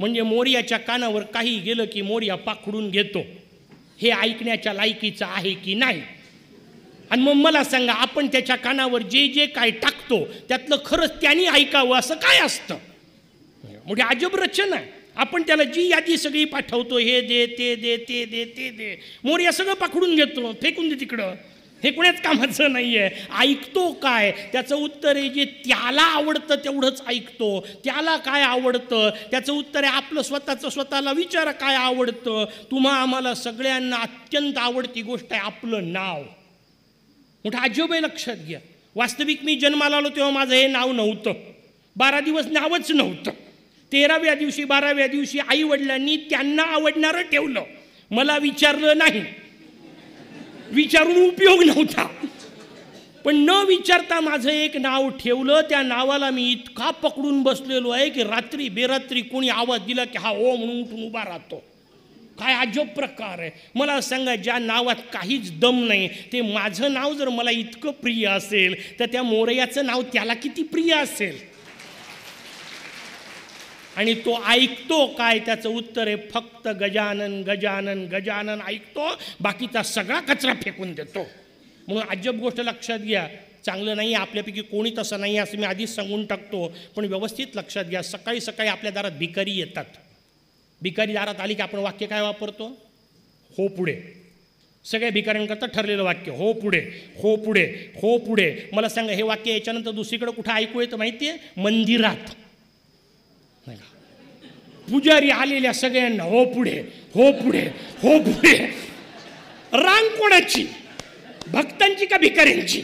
म्हणजे मोर्याच्या कानावर काही गेलं की मोर्या पाखडून घेतो. हे ऐकण्याच्या लायकीचं आहे की नाही? आणि मग मला सांगा, आपण त्याच्या कानावर जे जे काय टाकतो त्यातलं खरंच त्यांनी ऐकावं असं काय असतं? मोठी अजब रचना आहे. आपण त्याला जी यादी सगळी पाठवतो, हे दे ते दे ते दे ते दे, मोर्या सगळं पाखडून घेतो, फेकून दे तिकडं. हे कोणाच कामाचं नाही आहे. ऐकतो काय? त्याचं उत्तर आहे जे त्याला आवडतं तेवढंच ऐकतो. त्याला काय आवडतं त्याचं उत्तर आहे आपलं स्वतःला विचारा काय आवडतं. तुम्हा आम्हाला सगळ्यांना अत्यंत आवडती गोष्ट आहे आपलं नाव. मोठं अजब आहे, लक्षात घ्या. वास्तविक मी जन्माला आलो तेव्हा माझं हे नाव नव्हतं. 12 दिवस नावच नव्हतं. 13व्या दिवशी 12व्या दिवशी आई वडिलांनी त्यांना आवडणारं ठेवलं. मला विचारलं नाही, विचारून उपयोग नव्हता. पण न विचारता माझं एक नाव ठेवलं. त्या नावाला मी इतका पकडून बसलेलो आहे की रात्री बेरात्री कोणी आवाज दिला की हा ओ म्हणून उठून उभा राहतो. काय अजब प्रकार आहे. मला सांगा, ज्या नावात काहीच दम नाही ते माझं नाव जर मला इतकं प्रिय असेल तर त्या मोरयाचं नाव त्याला किती प्रिय असेल? आणि तो ऐकतो काय? त्याचं उत्तर आहे फक्त गजानन गजानन गजानन ऐकतो, बाकीचा सगळा कचरा फेकून देतो. म्हणून अजब गोष्ट लक्षात घ्या. चांगलं नाही आहे, आपल्यापैकी कोणी तसं नाही असं मी आधीच सांगून टाकतो. पण व्यवस्थित लक्षात घ्या. सकाळी सकाळी आपल्या दारात भिकारी येतात. भिकारी दारात आली की आपण वाक्य काय वापरतो? हो पुढे. सगळ्या भिकाऱ्यांकरता ठरलेलं वाक्य हो पुढे, हो पुढे, हो पुढे. मला सांगा, हे वाक्य याच्यानंतर दुसरीकडे कुठं ऐकू येतं माहिती आहे? मंदिरात. पुजारी आलेल्या सगळ्यांना हो पुढे, हो पुढे, हो पुढे. रांग कोणाची? भक्तांची का भिकाऱ्यांची?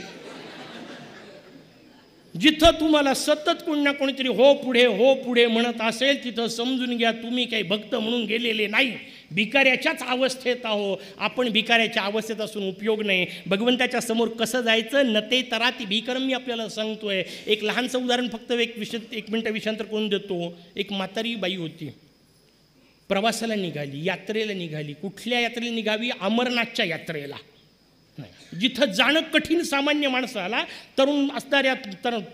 जिथं तुम्हाला सतत कोणी ना कोणीतरी हो पुढे म्हणत असेल तिथं समजून घ्या तुम्ही काही भक्त म्हणून गेलेले नाही, भिकाऱ्याच्याच अवस्थेत आहो. आपण भिकाऱ्याच्या अवस्थेत असून उपयोग नाही. भगवंताच्या समोर कसं जायचं? नते तराती भीकरम मी आपल्याला सांगतोय. एक लहानसं उदाहरण फक्त एक मिनटं विषयांतर करून देतो. एक म्हातारी बाई होती, प्रवासाला निघाली, यात्रेला निघाली. कुठल्या यात्रेला निघावी? अमरनाथच्या यात्रेला. जिथं जाणं कठीण सामान्य माणसाला, तरुण असणाऱ्या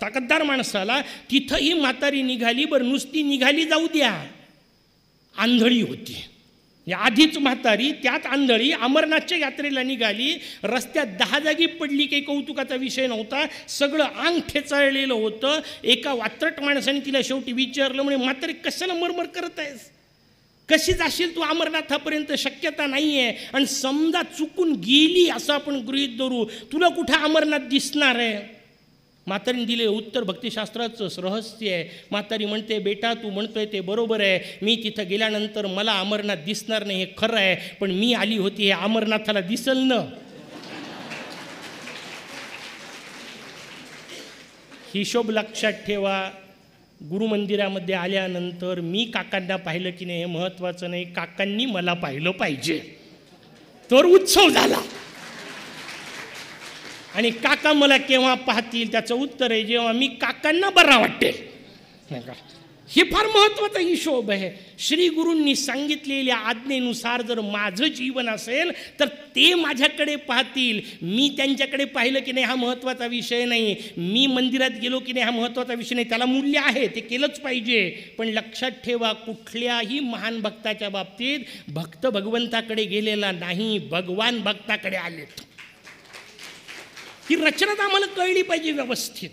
ताकददार माणसाला, तिथं ही म्हातारी निघाली. बरं, नुसती निघाली जाऊ द्या, आंधळी होती. आधीच म्हातारी त्यात आंधळी अमरनाथच्या यात्रेला निघाली. रस्त्यात 10 जागी पडली, काही कौतुकाचा विषय नव्हता. सगळं अंग ठेचाळलेलं होतं. एका वात्रट माणसाने तिला शेवटी विचारलं, म्हणे म्हातारी कशाला मरमर करत आहेस? कशी जाशील तू अमरनाथापर्यंत? शक्यता नाही आहे. आणि समजा चुकून गेली असं आपण गृहीत धरू, तुला कुठं अमरनाथ दिसणार आहे? म्हातारीने दिले उत्तर भक्तिशास्त्राचं रहस्य आहे. म्हातारी म्हणते, बेटा तू म्हणतोय ते बरोबर आहे. मी तिथं गेल्यानंतर मला अमरनाथ दिसणार नाही हे खरं आहे, पण मी आली होती हे अमरनाथाला दिसल ना. हिशोब लक्षात ठेवा. गुरुमंदिरामध्ये आल्यानंतर मी काकांना पाहिलं की नाही हे महत्त्वाचं नाही, काकांनी मला पाहिलं पाहिजे तर उत्सव झाला. आणि काका मला केव्हा पाहतील? त्याचं उत्तर आहे जेव्हा मी काकांना बरा वाटेल. नाही का? हे फार महत्त्वाचा हिशोब आहे. श्री गुरूंनी सांगितलेल्या आज्ञेनुसार जर माझं जीवन असेल तर ते माझ्याकडे पाहतील. मी त्यांच्याकडे पाहिलं की नाही हा महत्त्वाचा विषय नाही. मी मंदिरात गेलो की नाही हा महत्त्वाचा विषय नाही. त्याला मूल्य आहे, ते केलंच पाहिजे. पण लक्षात ठेवा, कुठल्याही महान भक्ताच्या बाबतीत भक्त भगवंताकडे गेलेला नाही, भगवान भक्ताकडे आलेत. ही रचना तर आम्हाला कळली पाहिजे व्यवस्थित.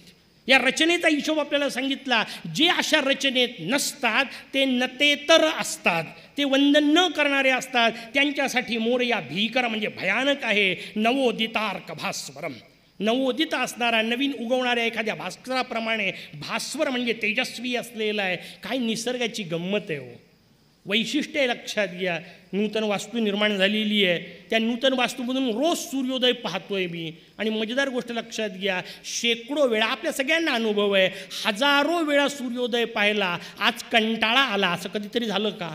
या रचनेचा हिशोब आपल्याला सांगितला. जे अशा रचनेत नसतात ते नतेतर असतात, ते वंदन न करणारे असतात. त्यांच्यासाठी मोरया भीकर म्हणजे भयानक आहे. नवोदितार्क भास्वरम, नवोदित असणारा नवीन उगवणाऱ्या एखाद्या भास्कराप्रमाणे. भास्वर म्हणजे तेजस्वी असलेला आहे. काय निसर्गाची गंमत आहे हो, वैशिष्ट्य लक्षात घ्या. नूतन वास्तू निर्माण झालेली आहे, त्या नूतन वास्तूमधून रोज सूर्योदय पाहतोय मी. आणि मजेदार गोष्ट लक्षात घ्या, शेकडो वेळा, आपल्या सगळ्यांना अनुभव आहे, हजारो वेळा सूर्योदय पाहिला, आज कंटाळा आला असं कधीतरी झालं का?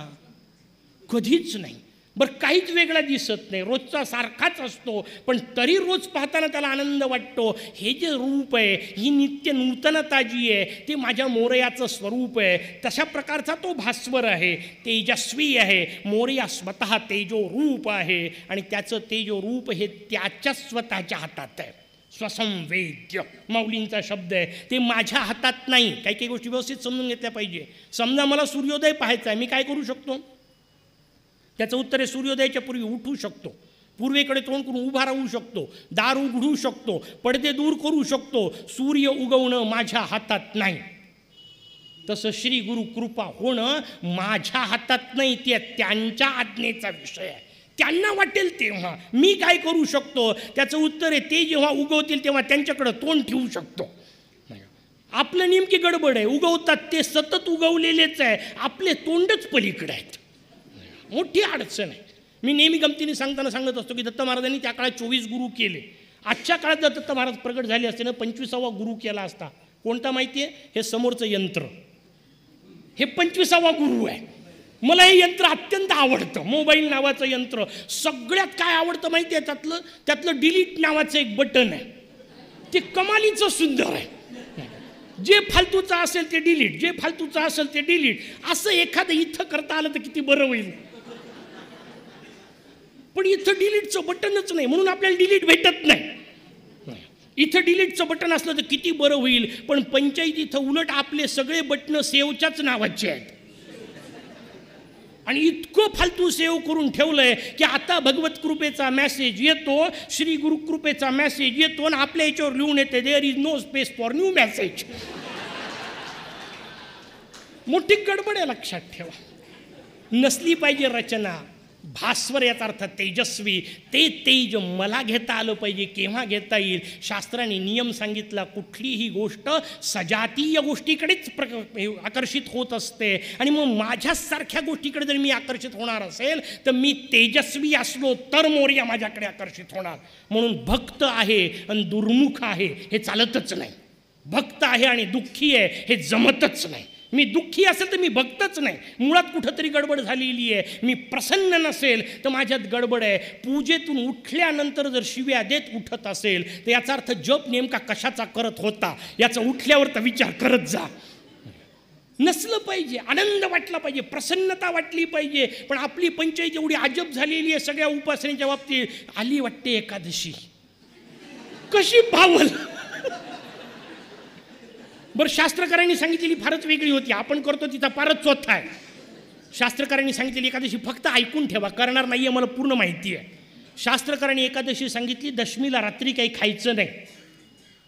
कधीच नाही. बरं, काहीच वेगळा दिसत नाही, रोजचा सारखाच असतो, पण तरी रोज पाहताना त्याला आनंद वाटतो. हे जे रूप आहे, ही नित्य नूतनता जी आहे, ते माझ्या मोरयाचं स्वरूप आहे. तशा प्रकारचा तो भास्वर आहे, तेजस्वी आहे. मोरया स्वतः तेजो रूप आहे आणि त्याचं तेजो रूप हे त्याच्या स्वतःच्या हातात आहे. स्वसंवेद्य माऊलींचा शब्द आहे, ते माझ्या हातात नाही. काही काही गोष्टी व्यवस्थित समजून घेतल्या पाहिजे. समजा मला सूर्योदय पाहायचा आहे, मी काय करू शकतो? त्याचं उत्तर आहे, सूर्योदयाच्या पूर्वी उठू शकतो, पूर्वेकडे तोंड करून उभा राहू शकतो, दार उघडू शकतो, पडदे दूर करू शकतो. सूर्य उगवणं माझ्या हातात नाही. तसं श्री गुरु कृपा होणं माझ्या हातात नाही, ते त्यांच्या आज्ञेचा विषय आहे. त्यांना वाटेल तेव्हा मी काय करू शकतो? त्याचं उत्तर आहे, ते जेव्हा उगवतील तेव्हा त्यांच्याकडं तोंड ठेवू शकतो. आपलं नेमकी गडबड आहे, उगवतात ते सतत उगवलेलेच आहे, आपले तोंडच पलीकडे आहेत. मोठी अडचण आहे. मी नेहमी गमतीने सांगत असतो की दत्त महाराजांनी त्या काळात 24 गुरु केले. आजच्या काळात जर दत्त महाराज प्रगट झाले असते ना, 25वा गुरु केला असता. कोणता माहिती आहे? हे समोरचं यंत्र, हे 25वा गुरु आहे. मला हे यंत्र अत्यंत आवडतं, मोबाईल नावाचं यंत्र. सगळ्यात काय आवडतं माहिती आहे? त्यातलं डिलीट नावाचं एक बटन आहे, ते कमालीचं सुंदर आहे. जे फालतूचं असेल ते डिलीट, जे फालतूचं असेल ते डिलीट. असं एखादं इथं करता आलं तर किती बरं होईल. पण इथं डिलीटचं बटनच नाही, म्हणून आपल्याला डिलीट भेटत नाही. इथं डिलीटचं बटन असलं तर किती बरं होईल. पण पंचायत इथं उलट आपले सगळे बटणं सेवच्याच नावाचे आहेत. आणि इतकं फालतू सेव करून ठेवलंय की आता भगवत कृपेचा मेसेज येतो, श्री गुरु कृपेचा मेसेज येतो आणि आपल्या याच्यावर लिहून येते, there is no space for new message. मोठी गडबड आहे, लक्षात ठेवा. नसली पाहिजे रचना. भास्वर याचा अर्थ तेजस्वी. ते तेज मला घेता आलं पाहिजे. केव्हा घेता येईल? शास्त्राने नियम सांगितला, कुठलीही गोष्ट सजातीय गोष्टीकडेच आकर्षित होत असते. आणि मग माझ्यासारख्या गोष्टीकडे जर मी आकर्षित होणार असेल तर मी तेजस्वी असलो तर मोरया माझ्याकडे आकर्षित होणार. म्हणून भक्त आहे आणि दुर्मुख आहे हे चालतच नाही. भक्त आहे आणि दुःखी आहे हे जमतच नाही. मी दुःखी असेल तर मी भक्तच नाही. मुळात कुठंतरी गडबड झालेली आहे. मी प्रसन्न नसेल तर माझ्यात गडबड आहे. पूजेतून उठल्यानंतर जर शिव्या देत उठत असेल तर याचा अर्थ जप नेमका कशाचा करत होता याचा उठल्यावर तर विचार करत जा. नसलं पाहिजे, आनंद वाटला पाहिजे, प्रसन्नता वाटली पाहिजे. पण आपली पंचायत एवढी अजब झालेली आहे सगळ्या उपासनेच्या बाबतीत. आली वाटते एकादशी, कशी पावल. बरं, शास्त्रकारांनी सांगितलेली फारच वेगळी होती. आपण करतो तिचा फारच चौथा आहे. शास्त्रकारांनी सांगितलेली एकादशी फक्त ऐकून ठेवा, करणार नाही आहे मला पूर्ण माहिती आहे. शास्त्रकारांनी एकादशी सांगितली, दशमीला रात्री काही खायचं नाही.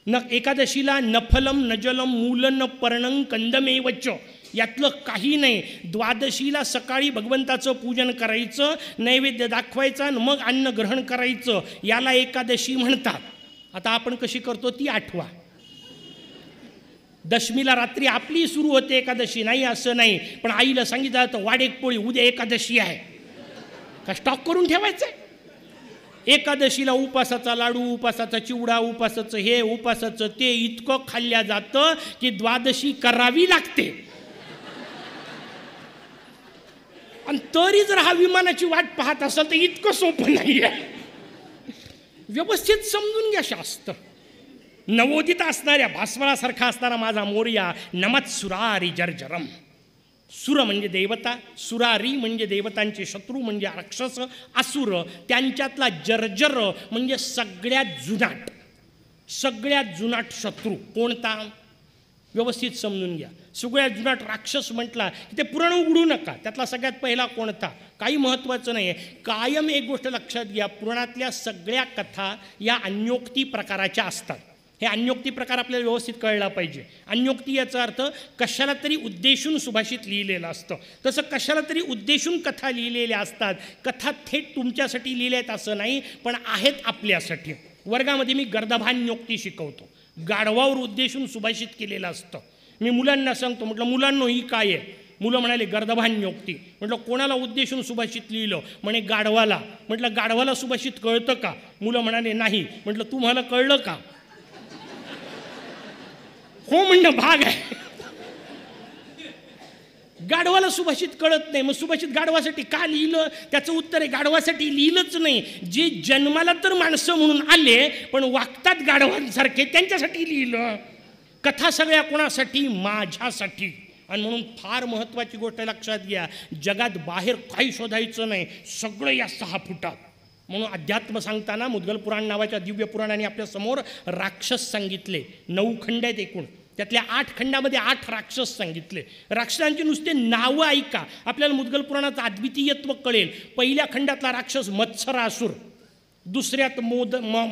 न एकादशीला न फलम न जलम मूल न पर्णं कंदमेवच, यातलं काही नाही. द्वादशीला सकाळी भगवंताचं पूजन करायचं, नैवेद्य दाखवायचा, मग अन्न ग्रहण करायचं, याला एकादशी म्हणतात. आता आपण कशी करतो ती आठवा. दशमीला रात्री आपली सुरू होते एकादशी, नाही असं नाही. पण आईला सांगितलं तर वाडेक पोळी, उद्या एकादशी आहे, का स्टॉक करून ठेवायचं. एकादशीला उपासाचा लाडू, उपासाचा चिवडा, उपासाचं हे, उपासाचं ते इतकं खाल्ल्या जातं की द्वादशी करावी लागते. आणि तरी जर हा विमानाची वाट पाहत असाल तर इतकं सोपं नाही आहे. व्यवस्थित समजून घ्या शास्त्र. नवोदित असणाऱ्या भास्वरासारखा असणारा माझा मोरया, नमत सुरारी जर्जरम. सुर म्हणजे देवता, सुरारी म्हणजे देवतांचे शत्रू म्हणजे राक्षस, असुर त्यांच्यातला जर्जर म्हणजे सगळ्यात जुनाट शत्रू. कोणता? व्यवस्थित समजून घ्या. सगळ्यात जुनाट राक्षस म्हटला की ते पुराण उघडू नका, त्यातला सगळ्यात पहिला कोणता काही महत्त्वाचं नाही आहे. कायम एक गोष्ट लक्षात घ्या, पुराणातल्या सगळ्या कथा या अन्योक्ती प्रकाराच्या असतात. हे अन्योक्ती प्रकार आपल्याला व्यवस्थित कळला पाहिजे. अन्योक्ती याचा अर्थ कशाला तरी उद्देशून सुभाषित लिहिलेलं असतं. तसं कशाला तरी उद्देशून कथा लिहिलेल्या असतात. कथा थेट तुमच्यासाठी लिहिल्या आहेत असं नाही, पण आहेत आपल्यासाठी. वर्गामध्ये मी गर्दभान्योक्ती शिकवतो. गाढवावर उद्देशून सुभाषित केलेलं असतं. मी मुलांना सांगतो, म्हटलं मुलांनो ही काय आहे? मुलं म्हणाले गर्दभान्योक्ती. म्हटलं कोणाला उद्देशून सुभाषित लिहिलं? म्हणे गाढवाला. म्हटलं गाढवाला सुभाषित कळतं का? मुलं म्हणाले नाही. म्हटलं तुम्हाला कळलं का? हो म्हणणं भाग आहे. गाढवाला सुभाषित कळत नाही, मग सुभाषित गाढवासाठी का लिहिलं? त्याचं उत्तर आहे गाढवासाठी लिहिलंच नाही. जे जन्माला तर माणसं म्हणून आले पण वागतात गाढवांसारखे, त्यांच्यासाठी लिहिलं. कथा सगळ्या कोणासाठी? माझ्यासाठी. आणि म्हणून फार महत्त्वाची गोष्ट लक्षात घ्या, जगात बाहेर काही शोधायचं नाही, सगळं या 6 फुटात. म्हणून अध्यात्म सांगताना मुद्गल पुराण नावाच्या दिव्य पुराणाने आपल्यासमोर राक्षस सांगितले. 9 खंड आहेत एकूण. त्यातल्या 8 खंडामध्ये 8 राक्षस सांगितले. राक्षसांची नुसते नावं ऐका, आपल्याला मुद्गल पुराणाचं अद्वितीयत्व कळेल. पहिल्या खंडातला राक्षस मत्सरासुर, दुसऱ्यात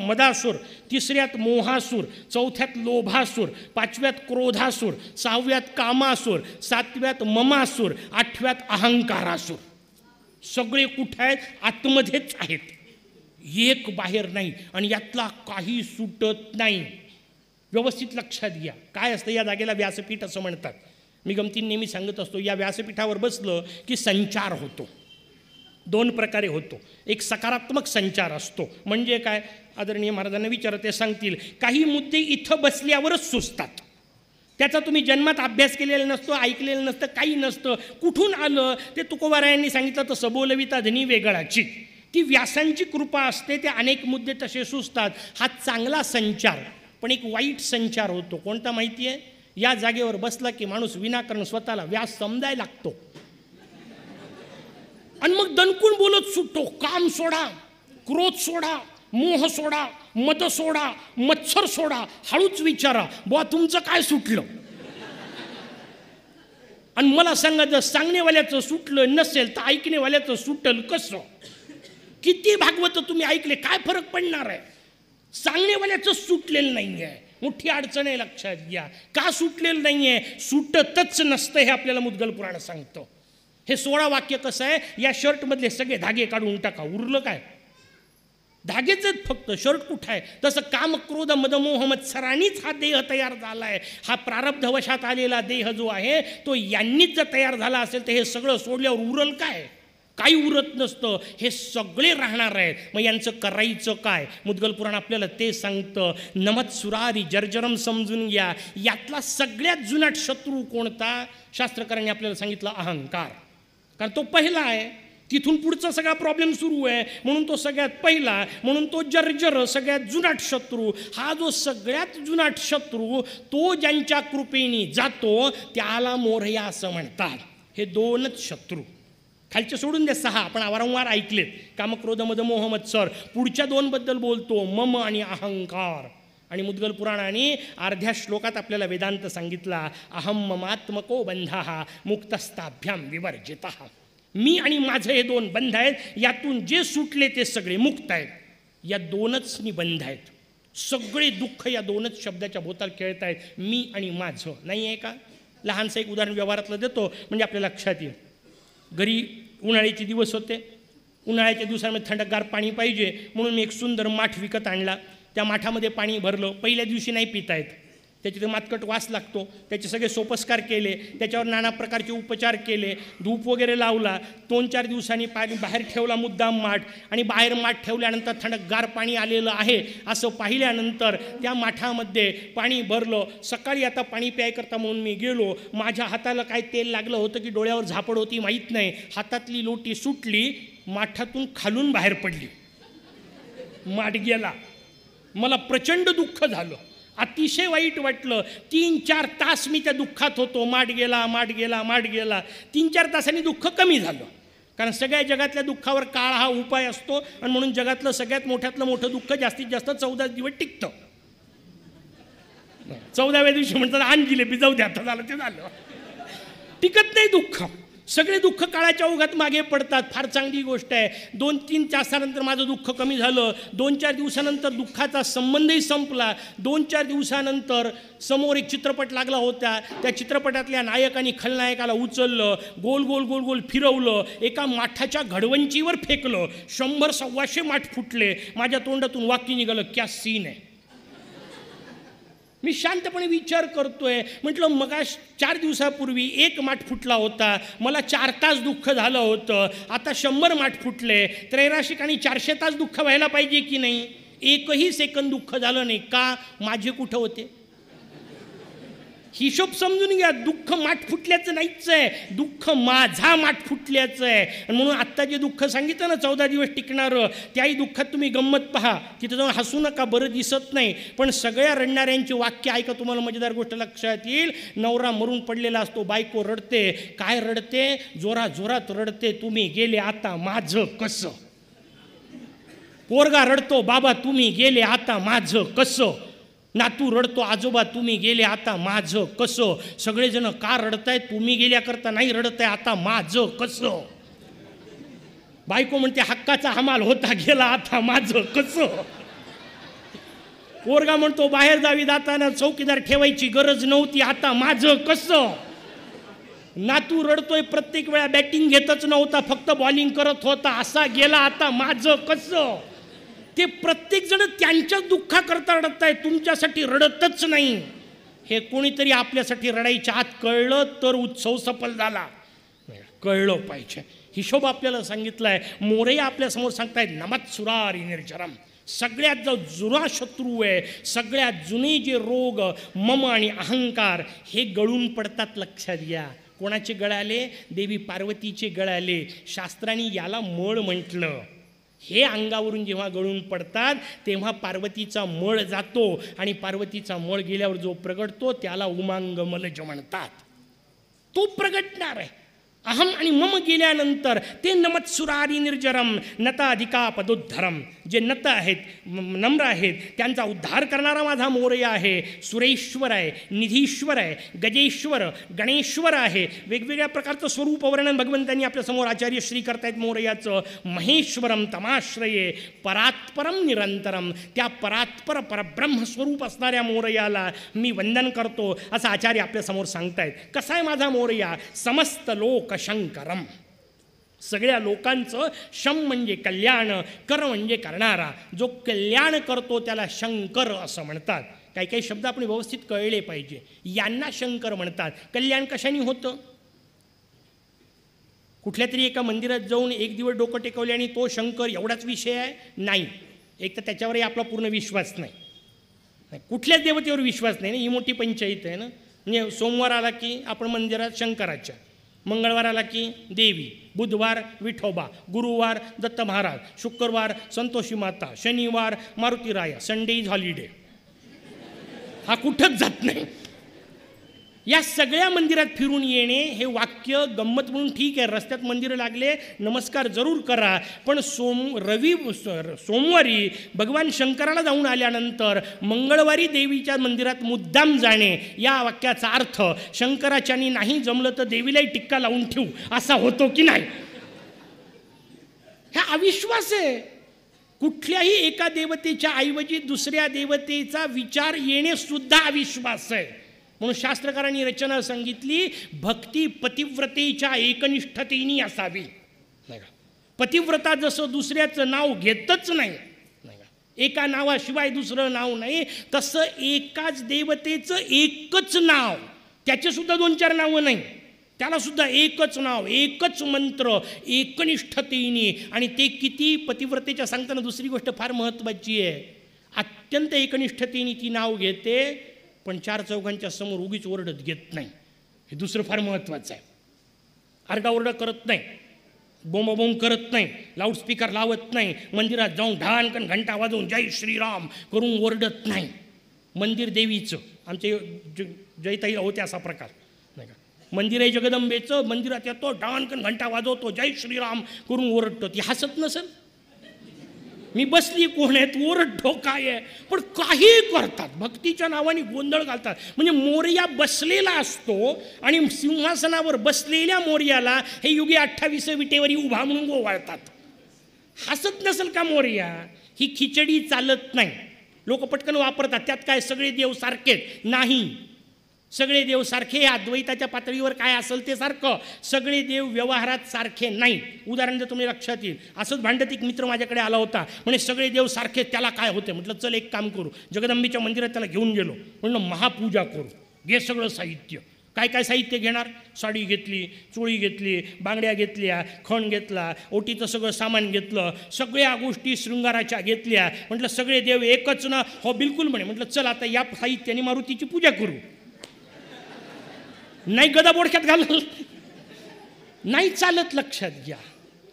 मदासुर, तिसऱ्यात मोहासूर, चौथ्यात लोभासूर, 5व्यात क्रोधासूर, 6व्यात कामासूर, 7व्यात ममासूर, 8व्यात अहंकारासूर. सगळे कुठे आहेत? आतमध्येच आहेत, एक बाहेर नाही. आणि यातला काही सुटत नाही. व्यवस्थित लक्षात घ्या. काय असतं या जागेला? व्यासपीठ असं म्हणतात. मी गमतीने नेहमी सांगत असतो, या व्यासपीठावर बसलं की संचार होतो. 2 प्रकारे होतो. एक सकारात्मक संचार असतो. म्हणजे काय? आदरणीय महाराजांना विचारा, ते सांगतील. काही मुद्दे इथं बसल्यावरच सुचतात. त्याचा तुम्ही जन्मात अभ्यास केलेला नसतो, ऐकलेलं नसतं, काही नसतं. कुठून आलं ते तुकोबारायांनी सांगितलं, तर सबोलविता धनी वेगळाची. ती व्यासांची कृपा असते. ते अनेक मुद्दे तसे सुचतात. हा चांगला संचार. पण एक वाईट संचार होतो. कोणता माहिती आहे? या जागेवर बसला की माणूस विनाकारण स्वतःला व्यास समजायला लागतो आणि मग दणकून बोलत सुटतो. काम सोडा, क्रोध सोडा, मोह सोडा, मद सोडा, मत्सर सोडा. हळूच विचारा, बुवा तुमचं काय सुटलं? आणि मला सांगा, जर सांगणेवाल्याचं सुटलं नसेल तर ऐकणेवाल्याचं सुटल कसं? किती भागवत तुम्ही ऐकले, काय फरक पडणार आहे? सांगणेवाल्याचं सुटलेलं नाही आहे. मोठी अडचण आहे, लक्षात घ्या. का सुटलेलं नाही आहे? सुटतच नसतं, हे आपल्याला मुद्गल पुराण सांगतं. हे 16 वाक्य कसं आहे? या शर्टमधले सगळे धागे काढून टाका, उरलं काय? धागेच आहेत फक्त, शर्ट कुठं आहे? तसं काम क्रोध मदमोह मत्सरांनीच हा देह तयार झाला आहे. हा प्रारब्धवशात आलेला देह जो आहे तो यांनीच जर तयार झाला असेल तर हे सगळं सोडल्यावर उरल काय? काही उरत नसतं. हे सगळे राहणार आहेत. मग यांचं करायचं काय? मुद्गल पुराण आपल्याला ते सांगतं. नमत सुरारी जर्जरम समजून घ्या. यातला सगळ्यात जुनाट शत्रू कोणता? शास्त्रकारांनी आपल्याला सांगितलं अहंकार. कारण तो पहिला आहे, तिथून पुढचा सगळा प्रॉब्लेम सुरू आहे, म्हणून तो सगळ्यात पहिला, म्हणून तो जर्जर सगळ्यात जुनाट शत्रू. हा जो सगळ्यात जुनाट शत्रू, तो ज्यांच्या कृपेने जातो त्याला मोरया असं म्हणतात. हे 2च शत्रू. खालचे सोडून द्या 6, आपण वारंवार ऐकलेत. कामक्रोध मद मोह मत्सर. पुढच्या 2 बद्दल बोलतो, मम आणि अहंकार. आणि मुद्गल पुराणाने अर्ध्या श्लोकात आपल्याला वेदांत सांगितला. अहम ममात्मको बंधः मुक्तस्ताभ्याम विवर्जितः. मी आणि माझं हे 2 बंध आहेत. यातून जे सुटले ते सगळे मुक्त आहेत. या 2च निबंध आहेत. सगळे दुःख या 2च शब्दाच्या भोवताल खेळत आहेत. मी आणि माझं. नाही आहे का? लहानसं एक उदाहरण व्यवहारातलं देतो म्हणजे आपल्या लक्षात येईल. घरी उन्हाळ्याचे दिवस होते. उन्हाळ्याच्या दिवसांमध्ये थंडगार पाणी पाहिजे म्हणून मी एक सुंदर माठ विकत आणला. त्या माठामध्ये पाणी भरलं. पहिल्या दिवशी नाही पिता येत, त्याचे ते मातकट वास लागतो. त्याचे सगळे सोपस्कार केले, त्याच्यावर नाना प्रकारचे उपचार केले, धूप वगैरे लावला. 2-4 दिवसांनी पाणी बाहेर ठेवला मुद्दाम माठ. आणि बाहेर माठ ठेवल्यानंतर थंडगार पाणी आलेलं आहे असं पाहिल्यानंतर त्या माठामध्ये पाणी भरलं. सकाळी आता पाणी प्यायकरता म्हणून मी गेलो. माझ्या हाताला काय तेल लागलं होतं की डोळ्यावर झापड होती माहीत नाही. हातातली लोटी सुटली, माठातून खालून बाहेर पडली. माठ गेला. मला प्रचंड दुःख झालं, अतिशय वाईट वाटलं. 3-4 तास मी त्या दुःखात होतो. माठ गेला, माठ गेला, माठ गेला. 3-4 तासांनी दुःख कमी झालं. कारण सगळ्या जगातल्या दुःखावर काळ हा उपाय असतो. आणि म्हणून जगातलं सगळ्यात मोठ्यातलं मोठं दुःख जास्तीत जास्त 14 दिवस टिकतं. 14व्या दिवशी म्हणतात आण जिलेबी, जाऊ द्या, आता झालं ते झालं. टिकत नाही दुःख. सगळे दुःख काळाच्या ओघात मागे पडतात. फार चांगली गोष्ट आहे. 2-3 तासानंतर माझं दुःख कमी झालं. 2-4 दिवसानंतर दुःखाचा संबंधही संपला. 2-4 दिवसानंतर समोर एक चित्रपट लागला होता. त्या चित्रपटातल्या नायकाने खलनायकाला उचललं, गोल गोल गोल गोल फिरवलं, एका माठाच्या घडवंचीवर फेकलं. 100-125 माठ फुटले. माझ्या तोंडातून वाक्य निघालं, क्या सीन आहे. मी शांतपणे विचार करतोय, म्हटलं मगा 4 दिवसापूर्वी 1 माठ फुटला होता, मला 4 तास दुःख झालं होतं, आता 100 माठ फुटले. त्रैराशिक आणि 400 तास दुःख व्हायला पाहिजे की नाही? एकही सेकंद दुःख झालं नाही का? माझे कुठं होते? हिशोब समजून घ्या. दुःख माठ फुटल्याचं नाहीच आहे, दुःख माझा माठ फुटल्याचं आहे. आणि म्हणून आत्ता जे दुःख सांगितलं ना 14 दिवस टिकणारं, त्याही दुःखात तुम्ही गंमत पहा. तिथं जाऊन हसू नका, बरं दिसत नाही. पण सगळ्या रडणाऱ्यांची वाक्य ऐका, तुम्हाला मजेदार गोष्ट लक्षात येईल. नवरा मरून पडलेला असतो, बायको रडते. काय रडते? जोरा जोरात रडते, तुम्ही गेले आता माझं कसं. पोरगा रडतो, बाबा तुम्ही गेले आता माझं कसं. नातू रडतो, आजोबा तुम्ही गेले आता माझं कसं. सगळेजण का रडताय? तुम्ही गेल्याकरता नाही रडताय, आता माझं कसं. बायको म्हणते हक्काचा हमाल होता गेला, आता माझं कसं. पोरगा म्हणतो बाहेर जावी जाताना चौकीदार ठेवायची गरज नव्हती, आता माझं कसं. नातू रडतोय, प्रत्येक वेळा बॅटिंग घेतच नव्हता, फक्त बॉलिंग करत होता, असा गेला, आता माझं कसं. ते प्रत्येक जण त्यांच्या दुःखाकरता रडत आहे, तुमच्यासाठी रडतच नाही. हे कोणीतरी आपल्यासाठी रडायच्या आत कळलं तर उत्सव सफल झाला. कळलं पाहिजे. हिशोब आपल्याला सांगितला आहे. मोरे आपल्यासमोर सांगतायत नमत्सुरारी निर्जरम. सगळ्यात जो जुना शत्रू आहे, सगळ्यात जुने जे रोग मम आणि अहंकार हे गळून पडतात. लक्षात घ्या. कोणाचे गळाले? देवी पार्वतीचे गळाले. शास्त्रांनी याला मळ म्हटलं. हे अंगावरून जेव्हा गळून पडतात तेव्हा पार्वतीचा मळ जातो आणि पार्वतीचा मळ गेल्यावर जो प्रगटतो त्याला उमांगमलज म्हणतात. तो प्रगटणार आहे. अहम आणि मम गेल्यानंतर ते नमत्सुरारी निर्जरम नता अधिका पदोद्धरम. जे नत आहेत, नम्र आहेत, त्यांचा उद्धार करणारा माझा मोरया आहे. सुरेश्वर आहे, निधीश्वर आहे, गजेश्वर, गणेश्वर आहे. वेगवेगळ्या प्रकारचं स्वरूप वर्णन भगवंतांनी आपल्यासमोर आचार्य श्री करतायत मोरयाचं. महेश्वरम तमाश्रये परात्परम निरंतरम. त्या परात्पर परब्रह्म स्वरूप असणाऱ्या मोरयाला मी वंदन करतो असं आचार्य आपल्यासमोर सांगतायत. कसा आहे माझा मोरया? समस्त लोक शंकरम. सगळ्या लोकांचं शम म्हणजे कल्याण, कर म्हणजे करणारा. जो कल्याण करतो त्याला शंकर असं म्हणतात. काही काही शब्द आपण व्यवस्थित कळले पाहिजे. यांना शंकर म्हणतात. कल्याण कशाने होतं? कुठल्या तरी एका मंदिरात जाऊन 1 दिवस डोकं टेकवले आणि तो शंकर एवढाच विषय आहे? नाही. एक तर त्याच्यावरही आपला पूर्ण विश्वास नाही. कुठल्याच देवतेवर विश्वास नाही ना. ही मोठी पंचायत आहे ना. म्हणजे सोमवार आला की आपण मंदिरात शंकराच्या, मंगळवार आला की देवी, बुधवार विठोबा, गुरुवार दत्त महाराज, शुक्रवार संतोषी माता, शनिवार मारुतीराया, संडे इज हॉलिडे. हा कुठंच जात नाही. या सगळ्या मंदिरात फिरून येणे हे वाक्य गंमत म्हणून ठीक आहे. रस्त्यात मंदिरं लागले नमस्कार जरूर करा. पण सोमवारी भगवान शंकराला जाऊन आल्यानंतर मंगळवारी देवीच्या मंदिरात मुद्दाम जाणे, या वाक्याचा अर्थ शंकराच्यानी नाही जमलं तर देवीलाही टिक्का लावून ठेवू असा होतो की नाही? हा अविश्वास आहे. कुठल्याही एका देवतेच्या ऐवजी दुसऱ्या देवतेचा विचार येणे सुद्धा अविश्वास आहे. म्हणून शास्त्रकारांनी रचना सांगितली, भक्ती पतिव्रतेच्या एकनिष्ठतेने असावी. पतिव्रता जसं दुसऱ्याचं नाव घेतच नाही, एका नावाशिवाय दुसरं नाव नाही, तसं एकाच देवतेचं एकच नाव, त्याचेसुद्धा 2-4 नावं नाही, त्यालासुद्धा एकच नाव, एकच मंत्र, एकनिष्ठतेने. आणि ते किती पतिव्रतेच्या सांगताना दुसरी गोष्ट फार महत्त्वाची आहे. अत्यंत एकनिष्ठतेने ती नाव घेते, पण 4 चौघांच्या समोर उगीच ओरडत घेत नाही. हे दुसरं फार महत्त्वाचं आहे. आरडाओरडा करत नाही, बोंबाबोंब करत नाही, लाऊडस्पीकर लावत नाही, मंदिरात जाऊन ढानकन घंटा वाजवून जय श्रीराम करून ओरडत नाही. मंदिर देवीचं, आमचे जयताई होते असा प्रकार नाही का. मंदिर आहे जगदंबेचं, मंदिरात येतो ढानकन घंटा वाजवतो, जय श्रीराम करून ओरडतो. ती हसत नसेल? मी बसली कोण आहेत, ओरडतो काय आहे, पण काही करतात, भक्तीच्या नावाने गोंधळ घालतात. म्हणजे मोरया बसलेला असतो आणि सिंहासनावर बसलेल्या मोरयाला हे युगे 28 विटेवरी उभा म्हणून गोवाळतात. हसत नसेल का मोरया? ही खिचडी चालत नाही. लोक पटकन वापरतात, त्यात काय सगळे देव सारखेच नाही. सगळे देव सारखे अद्वैताच्या पातळीवर काय असेल ते सारखं, सगळे देव व्यवहारात सारखे नाही. उदाहरण जर तुम्ही लक्षात येईल, असंच भांडत एक मित्र माझ्याकडे आला होता, म्हणजे सगळे देव सारखे, त्याला काय होते? म्हटलं चल एक काम करू, जगदंबेच्या मंदिरात त्याला घेऊन गेलो, म्हणलं महापूजा करू, घे सगळं साहित्य. काय काय साहित्य घेणार? साडी घेतली, चोळी घेतली, बांगड्या घेतल्या, खण घेतला, ओटीचं सगळं सामान घेतलं, सगळ्या गोष्टी शृंगाराच्या घेतल्या. म्हटलं सगळे देव एकच ना? हो बिलकुल म्हणे. म्हटलं चल आता या साहित्याने मारुतीची पूजा करू. नाही गदा बोडक्यात घालल, नाही चालत. लक्षात घ्या,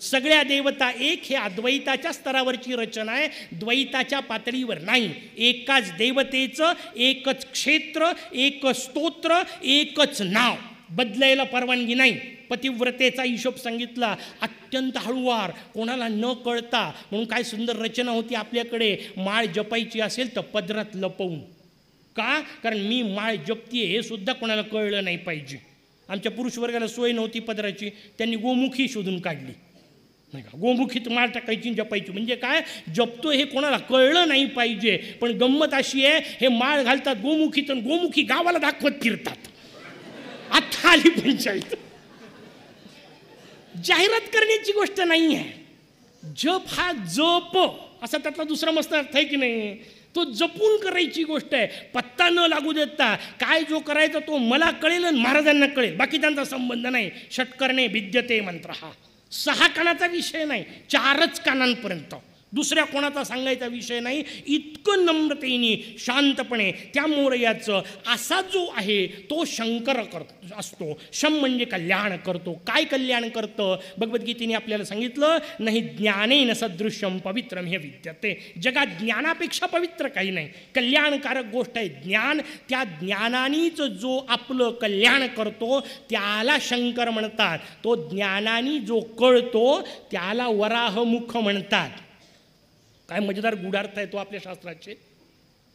सगळ्या देवता एक, हे अद्वैताच्या स्तरावरची रचना आहे, द्वैताच्या पातळीवर नाही. एकाच देवतेचं एकच क्षेत्र, एकच स्तोत्र, एकच नाव, बदलायला परवानगी नाही. पतिव्रतेचा हिशोब सांगितला, अत्यंत हळूवार, कोणाला न कळता. म्हणून काय सुंदर रचना होती आपल्याकडे. माळ जपायची असेल तर पदरात लपवून. का? कारण मी माळ जपतीये हे सुद्धा कोणाला कळलं नाही पाहिजे. आमच्या पुरुष वर्गाला सोय नव्हती पदराची, त्यांनी गोमुखी शोधून काढली. नाही का, गोमुखीत माळ टाकायची जपायची. म्हणजे काय? जपतो हे कोणाला कळलं नाही पाहिजे. पण गंमत अशी आहे, हे माळ घालतात गोमुखीत, आणि गोमुखी गावाला दाखवत फिरतात. आता आली पंचायत. जाहिरात करण्याची गोष्ट नाही आहे. जप हा जप असा त्यातला दुसरा मस्त अर्थ आहे की नाही? तो जपून करायची गोष्ट आहे, पत्ता न लागू देता. काय जो करायचा तो मला कळेल आणि महाराजांना कळेल, बाकी त्यांचा संबंध नाही. षटकर्णे भिद्यते मंत्र हा 6 कानाचा विषय नाही, 4च कानांपर्यंत, दुसऱ्या कोणाचा सांगायचा विषय नाही. इतकं नम्रतेने शांतपणे त्या मोरयाचं असा जो आहे तो शंकर करतो असतो. शम म्हणजे कल्याण करतो. काय कल्याण करतं? भगवद्गीतेने आपल्याला सांगितलं, नाही ज्ञानेन सदृश्यम पवित्रम हे विद्यते. जगात ज्ञानापेक्षा पवित्र काही नाही. कल्याणकारक गोष्ट आहे ज्ञान. त्या ज्ञानानीच जो आपलं कल्याण करतो त्याला शंकर म्हणतात. तो ज्ञानानी जो कळतो त्याला वराहमुख म्हणतात. काय मजेदार गुढार्थ आहे तो आपल्या शास्त्राचे,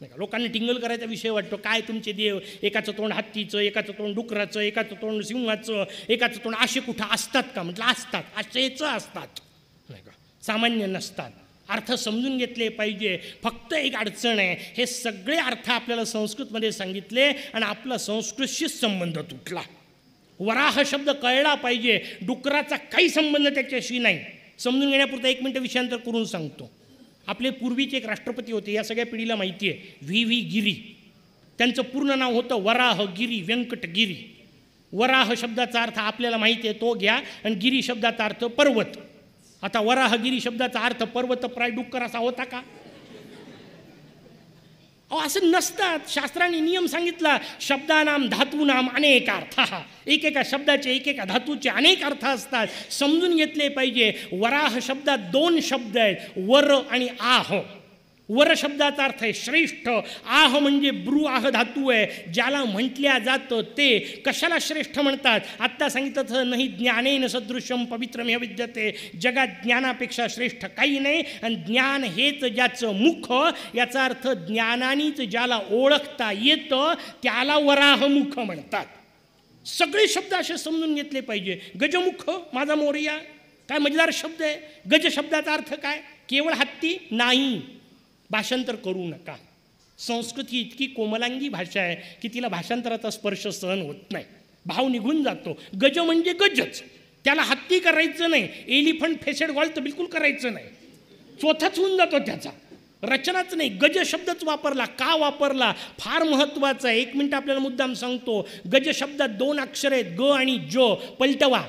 नाही का? लोकांनी टिंगल करायचा विषय वाटतो. काय तुमचे देव, एकाचं तोंड हत्तीचं, एकाचं तोंड डुकराचं, एकाचं तोंड सिंहाचं, एकाचं तोंड असे कुठं असतात का? म्हटलं असतात, असेच असतात, नाही का? सामान्य नसतात. अर्थ समजून घेतले पाहिजे. फक्त एक अडचण आहे, हे सगळे अर्थ आपल्याला संस्कृतमध्ये सांगितले आणि आपला संस्कृतशीच संबंध तुटला. वराह शब्द कळला पाहिजे, डुकराचा काही संबंध त्याच्याशी नाही. समजून घेण्यापुरता 1 मिनिट विषयांतर करून सांगतो. आपले पूर्वीचे एक राष्ट्रपती होते, या सगळ्या पिढीला माहिती आहे, व्ही गिरी. त्यांचं पूर्ण नाव होतं वराहगिरी व्यंकटगिरी. वराह शब्दाचा अर्थ आपल्याला माहिती आहे, तो घ्या, आणि गिरी शब्दाचा अर्थ पर्वत. आता वराहगिरी शब्दाचा अर्थ पर्वत प्राय डुक्कर असा होता का? असं नसतात. शास्त्राने नियम सांगितला, शब्दानाम धातूनाम अनेक अर्थ. एकेका शब्दाचे एकेका धातूचे अनेक अर्थ असतात, समजून घेतले पाहिजे. वराह शब्दात 2 शब्द आहेत, वर आणि आह. वर शब्दाचा अर्थ आहे श्रेष्ठ. आह म्हणजे ब्रू आह धातू आहे, ज्याला म्हटल्या जातं ते. कशाला श्रेष्ठ म्हणतात? आत्ता सांगितलं, नाही ज्ञानेन सदृश्यम पवित्रम हे विद्यते. जगात ज्ञानापेक्षा श्रेष्ठ काही नाही. आणि ज्ञान हेच ज्याचं मुख, याचा अर्थ ज्ञानानीच ज्याला ओळखता येतं त्याला वराहमुख म्हणतात. सगळे शब्द असे समजून घेतले पाहिजे. गजमुख माझा मोरया, काय मजेदार शब्द आहे. गज शब्दाचा अर्थ काय? केवळ हत्ती नाही. भाषांतर करू नका. संस्कृत ही इतकी कोमलांगी भाषा आहे की तिला भाषांतराचा स्पर्श सहन होत नाही, भाव निघून जातो. गज म्हणजे गजच, त्याला हत्ती करायचं नाही. एलिफंट फेसेड गॉल तर बिलकुल करायचं नाही, चोथाच होऊन जातो त्याचा. रचनाच नाही, गज शब्दच वापरला. का वापरला? फार महत्त्वाचा आहे. 1 मिनिट आपल्याला मुद्दाम सांगतो. गज शब्दात 2 अक्षर आहेत, ग आणि ज. पलटवा,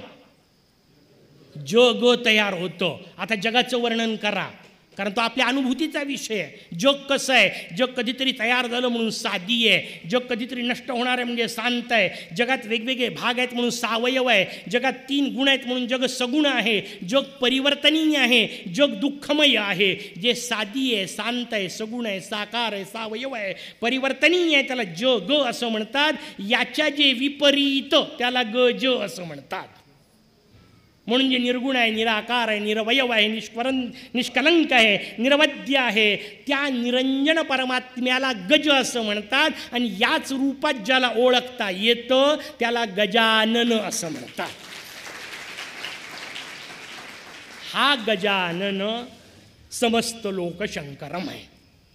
ज ग तयार होतं. आता जगाचं वर्णन करा, कारण तो आपल्या अनुभूतीचा विषय आहे. जग कसं आहे? जग कधीतरी तयार झालं म्हणून साधी आहे. जग कधीतरी नष्ट होणार आहे म्हणजे शांत आहे. जगात वेगवेगळे भाग आहेत म्हणून सावयव आहे. जगात 3 गुण आहेत म्हणून जग सगुण आहे. जग परिवर्तनीय आहे. जग दुःखमय आहे. जे साधी आहे, शांत आहे, सगुण आहे, साकार आहे, सावयव आहे, परिवर्तनीय आहे, त्याला जग असं म्हणतात. याच्या जे विपरीत त्याला गज असं म्हणतात. म्हणून जे निर्गुण आहे, निराकार आहे, निरवयव आहे, निष्कलंक आहे, निरवध्य आहे, त्या निरंजन परमात्म्याला गज असं म्हणतात. आणि याच रूपात ज्याला ओळखता येतं त्याला गजानन असं म्हणतात. हा गजानन समस्त लोक शंकरम आहे.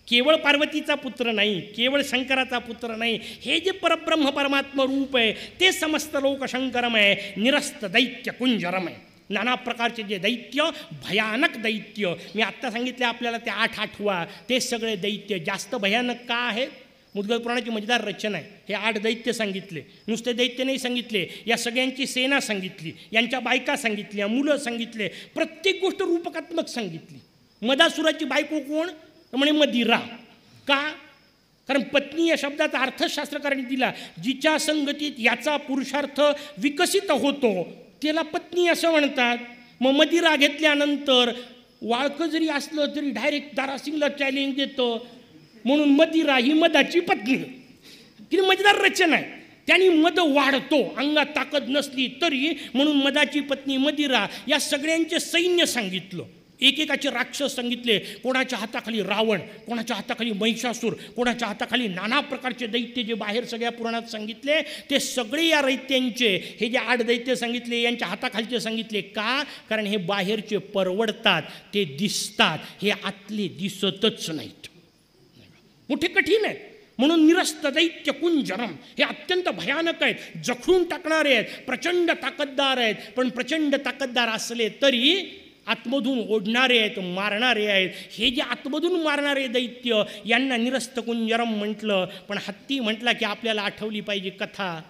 केवळ पार्वतीचा पुत्र नाही, केवळ शंकराचा पुत्र नाही, हे जे परब्रह्म परमात्मा रूप आहे ते समस्त लोक शंकरम आहे. निरस्त दैत्य कुंजरम आहे. नाना प्रकारचे जे दैत्य, भयानक दैत्य, मी आत्ता सांगितले आपल्याला ते 8 आठवा, ते सगळे दैत्य जास्त भयानक का आहेत? मुद्गल पुराणाची मजेदार रचना आहे. हे 8 दैत्य सांगितले, नुसते दैत्य नाही सांगितले, या सगळ्यांची सेना सांगितली, यांच्या बायका सांगितल्या, मुलं सांगितले, प्रत्येक गोष्ट रूपकात्मक सांगितली. मदासुराची बायको कोण? म्हणे मदिरा. का? कारण पत्नी या शब्दाचा अर्थशास्त्रकारांनी दिला, जिच्या संगतीत याचा पुरुषार्थ विकसित होतो त्याला पत्नी असं म्हणतात. मग मदिरा घेतल्यानंतर वाळकं जरी असलं तरी डायरेक्ट दारासिंगला चॅलेंज देतं, म्हणून मदिरा ही मदाची पत्नी. किती मजेदार रचना आहे. त्यांनी मद वाढतो अंगात ताकद नसली तरी, म्हणून मदाची पत्नी मदिरा. या सगळ्यांचे सैन्य सांगितलं, एकेकाचे राक्षस सांगितले, कोणाच्या हाताखाली रावण, कोणाच्या हाताखाली महिषासूर, कोणाच्या हाताखाली नाना प्रकारचे दैत्य जे बाहेर सगळ्या पुराणात सांगितले, ते सगळे या दैत्यांचे, हे जे 8 दैत्य सांगितले यांच्या हाताखालचे सांगितले. का? कारण हे बाहेरचे परवडतात, ते दिसतात, हे आतले दिसतच नाहीत. मोठे कठीण आहेत. म्हणून निरस्त दैत्य कुंजरम हे अत्यंत भयानक आहेत, जखडून टाकणारे आहेत, प्रचंड ताकददार आहेत. पण प्रचंड ताकददार असले तरी आतमधून ओढणारे आहेत, मारणारे आहेत. हे जे आतमधून मारणारे दैत्य, यांना निरस्त कुंजरम म्हटलं. पण हत्ती म्हटला की आपल्याला आठवली पाहिजे कथा.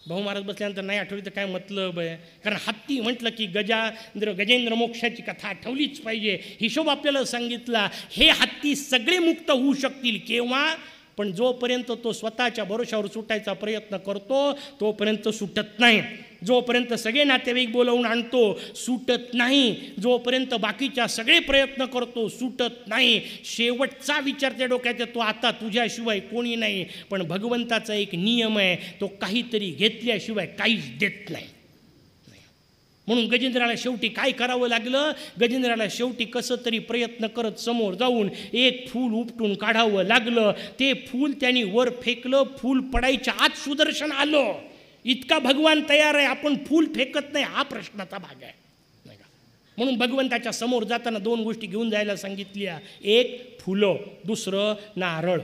भाऊ महाराज बसल्यानंतर नाही आठवली तर काय मतलब आहे? कारण हत्ती म्हटलं की गजेंद्र मोक्षाची कथा आठवलीच पाहिजे, हिशोब आपल्याला सांगितला. हे हत्ती सगळे मुक्त होऊ शकतील केव्हा? पण जोपर्यंत तो स्वतःच्या भरोशावर सुटायचा प्रयत्न करतो तोपर्यंत सुटत नाही. जोपर्यंत सगळे नातेवाईक बोलवून आणतो सुटत नाही. जोपर्यंत बाकीच्या सगळे प्रयत्न करतो सुटत नाही. शेवटचा विचार त्या डोक्यात येतो, आता तुझ्याशिवाय कोणी नाही. पण भगवंताचा एक नियम आहे, तो काहीतरी घेतल्याशिवाय काहीच देत नाही. म्हणून गजेंद्राला शेवटी काय करावं लागलं? गजेंद्राला शेवटी कसं तरी प्रयत्न करत समोर जाऊन एक फूल उपटून काढावं लागलं. ते फूल त्यांनी वर फेकलं, फूल पडायच्या आत सुदर्शन आलं. इतका भगवान तयार आहे, आपण फूल फेकत नाही, हा प्रश्नाचा भाग आहे. म्हणून भगवंताच्या समोर जाताना 2 गोष्टी घेऊन जायला सांगितल्या, एक फुलं, दुसरं नारळ.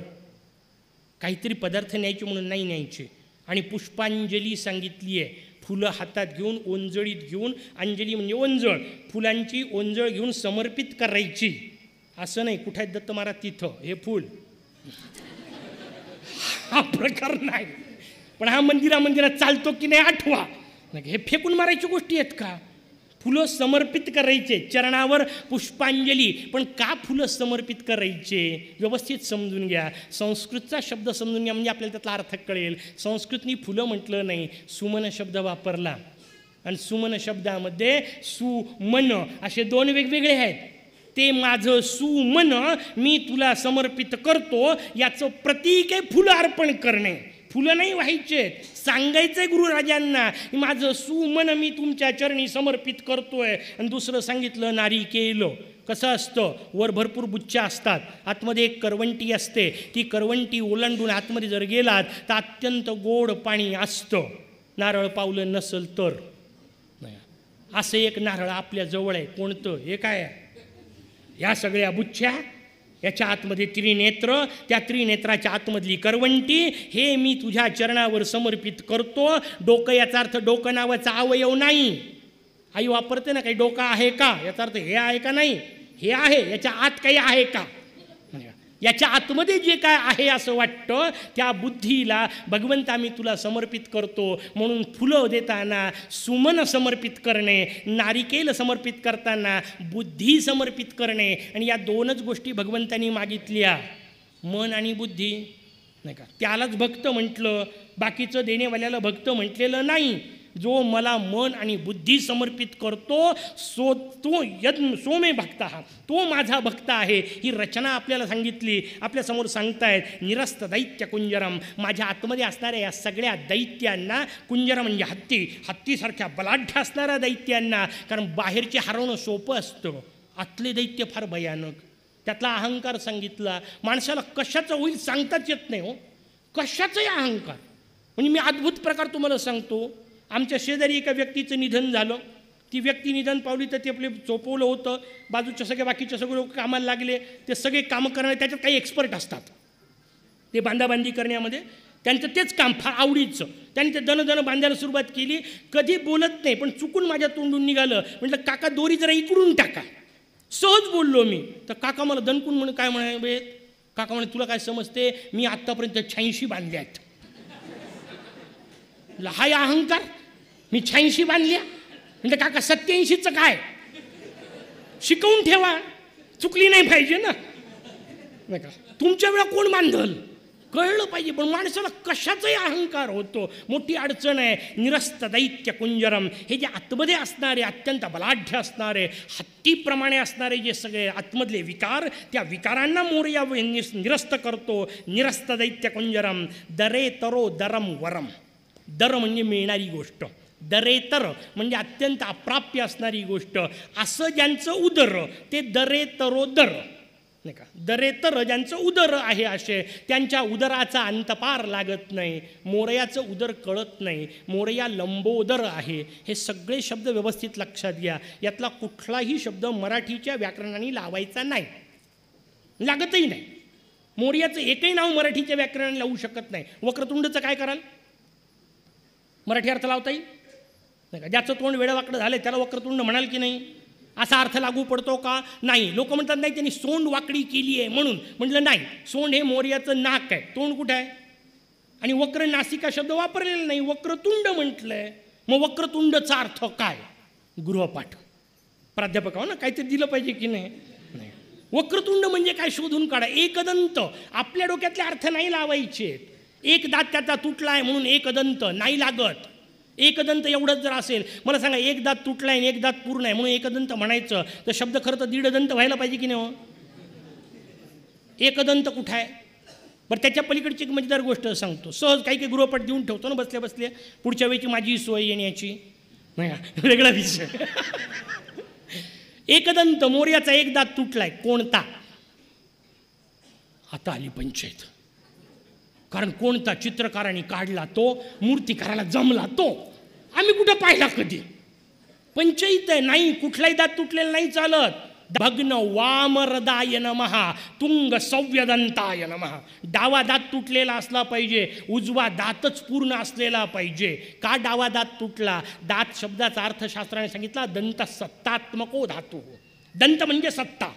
काहीतरी पदार्थ न्यायचे म्हणून नाही न्यायचे. आणि पुष्पांजली सांगितली आहे. फुलं हातात घेऊन, ओंजळीत घेऊन, अंजली म्हणजे ओंजळ, फुलांची ओंजळ घेऊन समर्पित करायची. असं नाही कुठे दत्त महाराज तिथं हे फूल, हा प्रकार नाही. पण हा मंदिरात चालतो की नाही आठवा. हे फेकून मारायची गोष्टी आहेत का? फुलं समर्पित करायचे, चरणावर पुष्पांजली. पण का फुलं समर्पित करायचे? व्यवस्थित समजून घ्या. संस्कृतचा शब्द समजून घ्या म्हणजे आपल्याला त्यातला अर्थ कळेल. संस्कृतनी फुलं म्हटलं नाही, सुमन शब्द वापरला. आणि सुमन शब्दामध्ये सुमन असे 2 वेगवेगळे आहेत. ते माझं सुमन मी तुला समर्पित करतो याचं प्रतीक आहे फुलं अर्पण करणे. फुलं नाही व्हायचे, सांगायचंय गुरुराजांना माझं सुमन मी तुमच्या चरणी समर्पित करतोय. आणि दुसरं सांगितलं नारिकेल. कसं असतं? वर भरपूर बुच्च्या असतात, आतमध्ये एक करवंटी असते. ती करवंटी ओलांडून आतमध्ये जर गेलात तर अत्यंत गोड पाणी असतं. नारळ पावलं नसल तर. असं एक नारळ आपल्या जवळ आहे. कोणतं? हे काय? ह्या सगळ्या बुच्छ्या, याच्या आतमध्ये त्रिनेत्र, त्या त्रिनेत्राच्या आतमधली करवंटी, हे मी तुझ्या चरणावर समर्पित करतो. डोकं याचा अर्थ डोकं नावाचा अवयव नाही. आई वापरते ना, काही डोकं आहे का? याचा अर्थ हे आहे का? नाही, हे आहे. याच्या आत काही आहे का? याच्या आतमध्ये जे काय आहे असं वाटतं, त्या बुद्धीला भगवंता मी तुला समर्पित करतो. म्हणून फुलं देताना सुमन समर्पित करणे, नारिकेल समर्पित करताना बुद्धी समर्पित करणे. आणि या 2च गोष्टी भगवंतांनी मागितल्या, मन आणि बुद्धी. नाही का? त्यालाच भक्त म्हटलं, बाकीचं देणेवाल्याला भक्त म्हटलेलं नाही. जो मला मन आणि बुद्धी समर्पित करतो सो मे भक्त हा, तो माझा भक्त आहे. ही रचना आपल्याला सांगितली, आपल्यासमोर सांगतायत. निरस्त दैत्य कुंजरम, माझ्या आतमध्ये असणाऱ्या या सगळ्या दैत्यांना, कुंजर म्हणजे हत्तीसारख्या बलाढ्य असणाऱ्या दैत्यांना, कारण बाहेरचे हरवणं सोपं असतं, आतले दैत्य फार भयानक. त्यातला अहंकार सांगितला. माणसाला कशाचं होईल सांगताच येत नाही हो, कशाचाही अहंकार. म्हणजे मी अद्भुत प्रकार तुम्हाला सांगतो. आमच्या शेजारी एका व्यक्तीचं निधन झालं. ती व्यक्ती निधन पावली तर ते आपले चोपवलं होतं. बाजूच्या सगळ्या बाकीचे सगळे लोक कामाला लागले. ते सगळे कामं करणारे त्याच्यात काही एक्सपर्ट असतात, ते बांधाबांधी करण्यामध्ये त्यांचं तेच काम फार आवडीचं. त्यांनी ते दणदणं बांधायला सुरुवात केली. कधी बोलत नाही, पण चुकून माझ्या तोंडून निघालं. म्हटलं काका दोरी जरा इकडून टाका. सहज बोललो मी. तर काका मला दणकून म्हणून काय म्हणाले, काका म्हणे तुला काय समजते, मी आत्तापर्यंत 86 बांधल्या आहेत. हाय अहंकार, मी 86 बांधल्या. म्हणजे काका 87चं काय, शिकवून ठेवा, चुकली नाही पाहिजे ना. नाही का, तुमच्या वेळा कोण बांधल कळलं पाहिजे. पण माणसाला कशाचाही अहंकार होतो, मोठी अडचण आहे. निरस्त दैत्य कुंजरम, हे जे आतमध्ये असणारे, अत्यंत बलाढ्य असणारे, हत्तीप्रमाणे असणारे जे सगळे आतमधले विकार, त्या विकारांना मोरया निरस्त करतो. निरस्त दैत्य कुंजरम, दरे तरो दरम वरम. दर म्हणजे मिळणारी गोष्ट, दरेतर म्हणजे अत्यंत अप्राप्य असणारी गोष्ट. असं ज्यांचं उदर ते दरे तरो दर, नाही का, दरेतर ज्यांचं उदर आहे असे, त्यांच्या उदराचा अंतपार लागत नाही. मोरयाचं उदर कळत नाही. मोरया लंबोदर आहे. हे सगळे शब्द व्यवस्थित लक्षात घ्या. यातला कुठलाही शब्द मराठीच्या व्याकरणाने लावायचा नाही, लागतही नाही. मोरयाचं एकही नाव मराठीच्या व्याकरणाने लावू शकत नाही. वक्रतुंडचं काय कराल, मराठी अर्थ लावता येईल नाही का. ज्याचं तोंड वेडवाकडं झालं त्याला वक्रतुंड म्हणाल की नाही, असा अर्थ लागू पडतो का, नाही. लोक म्हणतात नाही त्यांनी सोंड वाकडी केली आहे म्हणून. म्हटलं नाही, सोंड हे मोरयाचं नाक आहे, तोंड कुठं आहे. आणि वक्र नासिका शब्द वापरलेला नाही, वक्रतुंड म्हटलंय. मग वक्रतुंडचा अर्थ काय, गृहपाठ प्राध्यापक हो ना, काहीतरी दिलं पाहिजे की नाही. वक्रतुंड म्हणजे काय शोधून काढा. एकदंत, आपल्या डोक्यातले अर्थ नाही लावायचे. एक दात त्याचा तुटला आहे म्हणून एकदंत नाही लागत. एकदंत एवढंच जर असेल, मला सांगा एक दात तुटला आहे आणि एक दात पूर्ण आहे म्हणून एकदंत म्हणायचं, तर शब्द खरं तर दीडदंत व्हायला पाहिजे की नाही. एकदंत कुठं आहे बरं. त्याच्या पलीकडची एक मजेदार गोष्ट सांगतो. सहज काही काही गृहपाठ देऊन ठेवतो ना बसल्या बसल्या, पुढच्या वेळची माझी सोय येण्याची, नाही वेगळा विषय. एकदंत, मोरयाचा एक दात तुटलाय, कोणता. आता आली पंचायत. कारण कोणता चित्रकाराने काढला तो, मूर्तिकाराला जमला तो, आम्ही कुठं पाहिला कधी. पंचायत आहे. नाही, कुठलाही दात तुटलेला नाही चालत. भग्न वामरदाय नमः, तुंग सव्यदंताय नमः. डावा दात तुटलेला असला पाहिजे, उजवा दातच पूर्ण असलेला पाहिजे. का डावा दात तुटला, दात शब्दाचा अर्थशास्त्राने सांगितला दंत सत्तात्मको धातू. दंत म्हणजे सत्ता,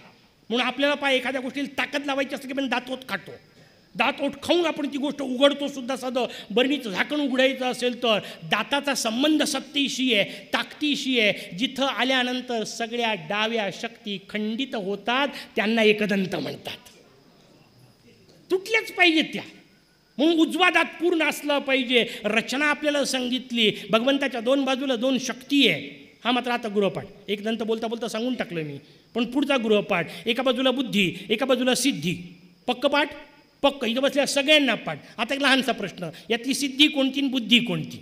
म्हणून आपल्याला पाय एखाद्या गोष्टीला ताकद लावायची असते की पण दात ओठ खातो. दात ओठ खाऊन आपण ती गोष्ट उघडतो सुद्धा. साधं बरणीचं झाकण उघडायचं असेल तर दाताचा संबंध सत्तेशी आहे, ताकदीशी आहे. जिथं आल्यानंतर सगळ्या डाव्या शक्ती खंडित होतात त्यांना एकदंत म्हणतात. तुटल्याच पाहिजेत त्या, म्हणून उजवा दात पूर्ण असला पाहिजे. रचना आपल्याला सांगितली, भगवंताच्या दोन बाजूला दोन शक्ती आहे. हा मात्र आता गृहपाठ एक दंत बोलता बोलता सांगून टाकलं मी, पण पुढचा गृहपाठ. एका बाजूला बुद्धी, एका बाजूला सिद्धी. पक्क पाठ, पक्क, इथं बसल्या सगळ्यांना पाठ. आता एक लहानसा प्रश्न, यातली सिद्धी कोणती आणि बुद्धी कोणती.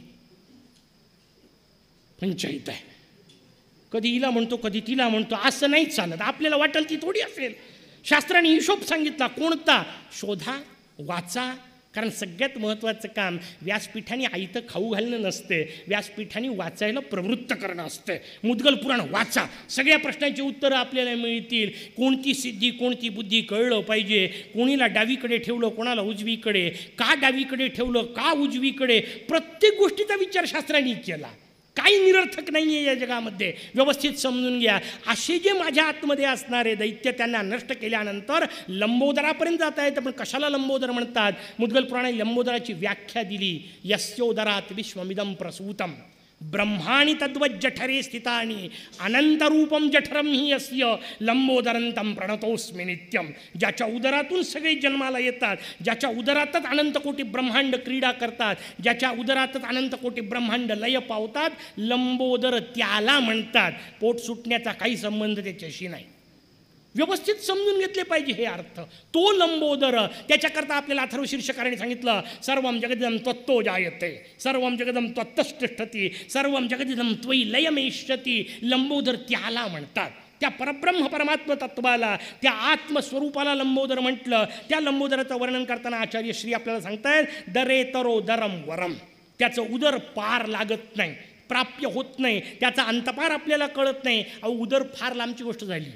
पंचायत आहे. कधी हिला म्हणतो कधी तिला म्हणतो, असं नाही चालत. आपल्याला वाटेल ती थोडी असेल. शास्त्राने हिशोब सांगितला, कोणता शोधा, वाचा. कारण सगळ्यात महत्त्वाचं काम व्यासपीठाने आयतं खाऊ घालणं नसते, व्यासपीठाने वाचायला प्रवृत्त करणं असतं. मुद्गल पुराण वाचा, सगळ्या प्रश्नांची उत्तरं आपल्याला मिळतील. कोणती सिद्धी कोणती बुद्धी कळलं पाहिजे. कोणीला डावीकडे ठेवलं, कोणाला उजवीकडे, का डावीकडे ठेवलं, का उजवीकडे, प्रत्येक गोष्टीचा विचार शास्त्राने केला. काही निरर्थक नाही आहे या जगामध्ये, व्यवस्थित समजून घ्या. असे जे माझ्या आतमध्ये असणारे दैत्य, त्यांना नष्ट केल्यानंतर लंबोदरापर्यंत जाता येतं. पण कशाला लंबोदर म्हणतात, मुद्गल पुराणाने लंबोदराची व्याख्या दिली. यस्योदरात विश्वमिदं प्रसूतम. ब्रह्माणी तद्वत जठरे स्थितानी अनंतरूपम जठरम ही अस्य लंबोदरंतम प्रणतोस्मी नित्यम. ज्याच्या उदरातून सगळे जन्माला येतात, ज्याच्या उदरातच अनंत कोटी ब्रह्मांड क्रीडा करतात, ज्याच्या उदरातच अनंत कोटी ब्रह्मांड लय पावतात, लंबोदर त्याला म्हणतात. पोट सुटण्याचा काही संबंध त्याच्याशी नाही. व्यवस्थित समजून घेतले पाहिजे हे अर्थ. तो लंबोदर, त्याच्याकरता आपल्याला अथर्व शीर्षकाराने सांगितलं, सर्वम जगदिदम त्वत्तो जायते, सर्वम जगदम त्वत्तष्ठती, सर्वम जगदिदम त्वयि लयमेष्यती. लंबोदर त्याला म्हणतात. त्या परब्रह्म परमात्म तत्वाला, त्या आत्मस्वरूपाला लंबोदर म्हटलं. त्या लंबोदराचं वर्णन करताना आचार्य श्री आपल्याला सांगतायत, दरे तरो दरम वरम. त्याचं उदर पार लागत नाही, प्राप्य होत नाही, त्याचा अंतपार आपल्याला कळत नाही. उदर फार लांबची गोष्ट झाली.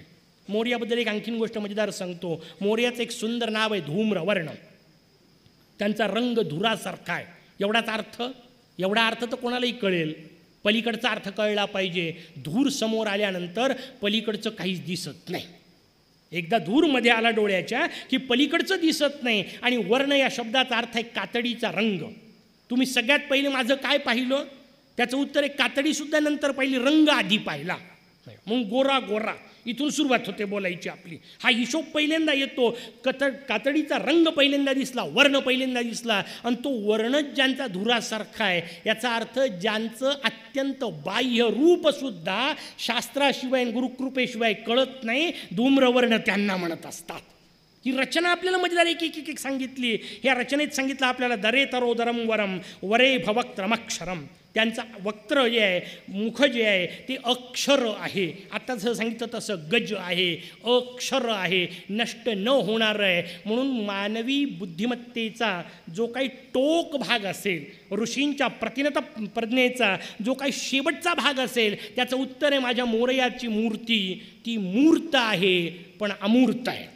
मोर्याबद्दल एक आणखीन गोष्ट मजेदार सांगतो. मोर्याचं एक सुंदर नाव आहे धूम्रवर्ण. त्यांचा रंग धुरासारखा आहे. एवढा अर्थ तर कोणालाही कळेल. पलीकडचा अर्थ कळला पाहिजे. धूर समोर आल्यानंतर पलीकडचं काहीच दिसत नाही. एकदा धूरमध्ये आला डोळ्याच्या की पलीकडचं दिसत नाही. आणि वर्ण या शब्दाचा अर्थ आहे कातडीचा रंग. तुम्ही सगळ्यात पहिले माझं काय पाहिलं? त्याचं उत्तर आहे कातडीसुद्धा नंतर पहिली, रंग आधी पाहिला. मग गोरा गोरा इथून सुरुवात होते बोलायची आपली. हा हिशोब पहिल्यांदा येतो. कातडीचा रंग पहिल्यांदा दिसला, वर्ण पहिल्यांदा दिसला. आणि तो वर्णच ज्यांचा धुरासारखा आहे, याचा अर्थ ज्यांचं अत्यंत बाह्य रूपसुद्धा शास्त्राशिवाय गुरुकृपेशिवाय कळत नाही, धूम्रवर्ण त्यांना म्हणत असतात. ही रचना आपल्याला मजेदार एक सांगितली. ह्या रचनेत सांगितलं आपल्याला, दरे तरो दरम वरम वरे भवक्त्रमक्षरम. त्यांचं वक्त्र जे आहे, मुख जे आहे ते अक्षर आहे. आता जसं सांगितलं तसं गज आहे, अक्षर आहे, नष्ट न होणार आहे. म्हणून मानवी बुद्धिमत्तेचा जो काही टोक भाग असेल, ऋषींच्या प्रतिनत प्रज्ञेचा जो काही शेवटचा भाग असेल, त्याचं उत्तर आहे माझ्या मोरयाची मूर्ती. ती मूर्त आहे पण अमूर्त आहे.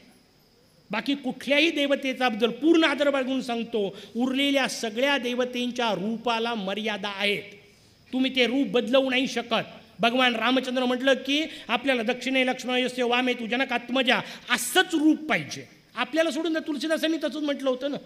बाकी कुठल्याही देवतेचा बद्दल पूर्ण आदर बाळगून सांगतो, उरलेल्या सगळ्या देवतेंच्या रूपाला मर्यादा आहेत. तुम्ही ते रूप बदलवू नाही शकत. भगवान रामचंद्र म्हटलं की आपल्याला दक्षिणे लक्ष्मण यस्य वामे तू जनकात्मजा असंच रूप पाहिजे. आपल्याला सोडून तुलसीदासांनी तसंच म्हटलं होतं ना.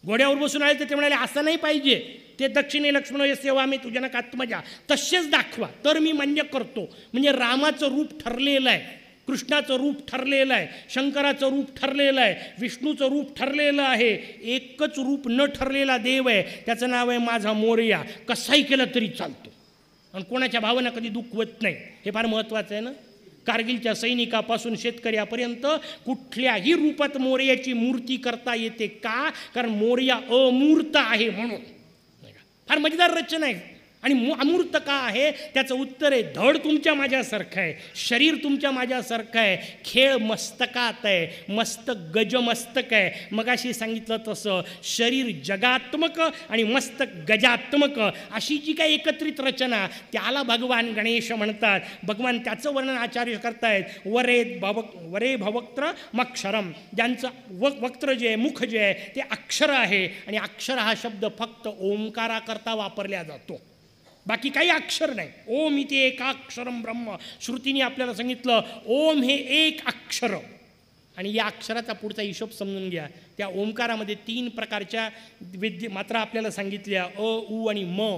घोड्यावर बसून आले तर ते म्हणाले असं नाही पाहिजे, ते दक्षिणे लक्ष्मण यस्य वामे तू जनकात्मजा तसेच दाखवा तर मी मान्य करतो. म्हणजे रामाचं रूप ठरलेलं आहे, कृष्णाचं रूप ठरलेलं आहे, शंकराचं रूप ठरलेलं आहे, विष्णूचं रूप ठरलेलं आहे. एकच रूप न ठरलेला देव आहे, त्याचं नाव आहे माझा मोरया. कसाही केलं तरी चालतो आणि कोणाच्या भावना कधी दुखवत नाही. हे फार महत्त्वाचं आहे ना. कारगिलच्या सैनिकापासून शेतकऱ्यापर्यंत कुठल्याही रूपात मोरयाची मूर्ती करता येते. का? कारण मोरया अमूर्त आहे म्हणून. फार मजेदार रचना आहे. आणि अमूर्त का आहे? त्याचं उत्तर आहे धड तुमच्या माझ्यासारखं आहे, शरीर तुमच्या माझ्यासारखं आहे, खेळ मस्तकात आहे, मस्तक गजमस्तक आहे. मगाशी सांगितलं तसं शरीर जगात्मक आणि मस्तक गजात्मक अशी जी काही एकत्रित रचना, त्याला भगवान गणेश म्हणतात. भगवान त्याचं वर्णन आचार्य करतायत, वरे भवक्त्र मक्षरम. ज्यांचं वक्त्र जे आहे, मुख जे आहे ते अक्षर आहे. आणि अक्षर हा शब्द फक्त ओंकाराकरता वापरला जातो, बाकी काही अक्षर नाही. ओम इथे एकाक्षरम ब्रह्म. श्रुतीने आपल्याला सांगितलं ओम हे एक अक्षर. आणि या अक्षराचा पुढचा हिशोब समजून घ्या. त्या ओंकारामध्ये 3 प्रकारच्या मात्रा आपल्याला सांगितल्या, अ उ आणि म.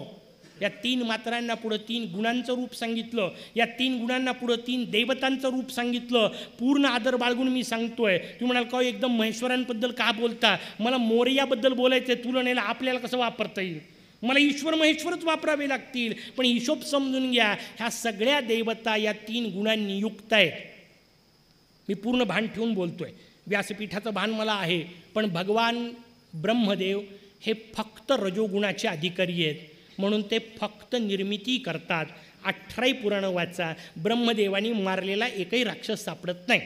या 3 मात्रांना पुढं 3 गुणांचं रूप सांगितलं. या 3 गुणांना पुढं 3 देवतांचं रूप सांगितलं. पूर्ण आदर बाळगून मी सांगतोय. तुम्ही म्हणाल का एकदम महेश्वरांबद्दल का बोलता? मला मोरयाबद्दल बोलायचं आहे. तुलनेला आपल्याला कसं वापरता येईल? मला ईश्वर महेश्वरच वापरावे लागतील. पण हिशोब समजून घ्या, ह्या सगळ्या देवता या 3 गुणांनी युक्त आहेत. मी पूर्ण भान ठेवून बोलतोय. व्यासपीठाचं भान मला आहे, पण भगवान ब्रह्मदेव हे फक्त रजोगुणाचे अधिकारी आहेत. म्हणून ते फक्त निर्मिती करतात. 18 पुराण वाचा, ब्रह्मदेवानी मारलेला एकही राक्षस सापडत नाही.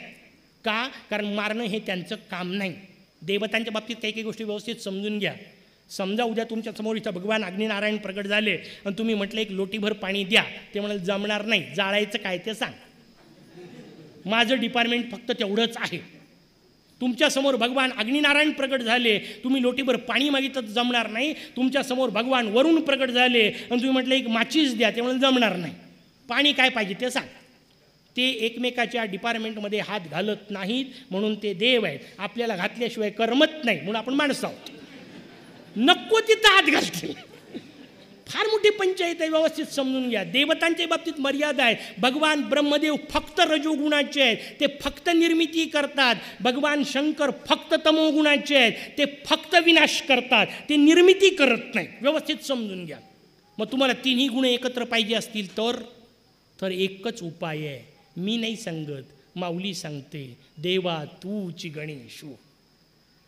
का? कारण मारणं हे त्यांचं काम नाही. देवतांच्या बाबतीत काही गोष्टी व्यवस्थित समजून घ्या. समजा उद्या तुमच्यासमोर इथं भगवान अग्निनारायण प्रगट झाले आणि तुम्ही म्हटलं एक लोटीभर पाणी द्या, ते म्हणाल जमणार नाही, जाळायचं काय ते सांग. माझं डिपार्टमेंट फक्त तेवढंच आहे. तुमच्यासमोर भगवान अग्निनारायण प्रगट झाले, तुम्ही लोटीभर पाणी मागितलं जमणार नाही. तुमच्यासमोर भगवान वरुण प्रगट झाले आणि तुम्ही म्हटलं एक माचीस द्या, ते म्हणाल जमणार नाही. पाणी काय पाहिजे ते सांग. ते एकमेकाच्या डिपार्टमेंटमध्ये हात घालत नाहीत, म्हणून ते देव आहेत. आपल्याला घातल्याशिवाय करमत नाही, म्हणून आपण माणसं आहोत. नको तिथं हात घालते. फार मोठी पंचायत आहे, व्यवस्थित समजून घ्या. देवतांच्या बाबतीत मर्यादा आहे. भगवान ब्रह्मदेव फक्त रजोगुणाचे आहेत, ते फक्त निर्मिती करतात. भगवान शंकर फक्त तमोगुणाचे आहेत, ते फक्त विनाश करतात, ते निर्मिती करत नाही. व्यवस्थित समजून घ्या. मग तुम्हाला तिन्ही गुण एकत्र पाहिजे असतील तर एकच उपाय आहे. मी नाही सांगत, माऊली सांगते, देवा तूच गणेशू.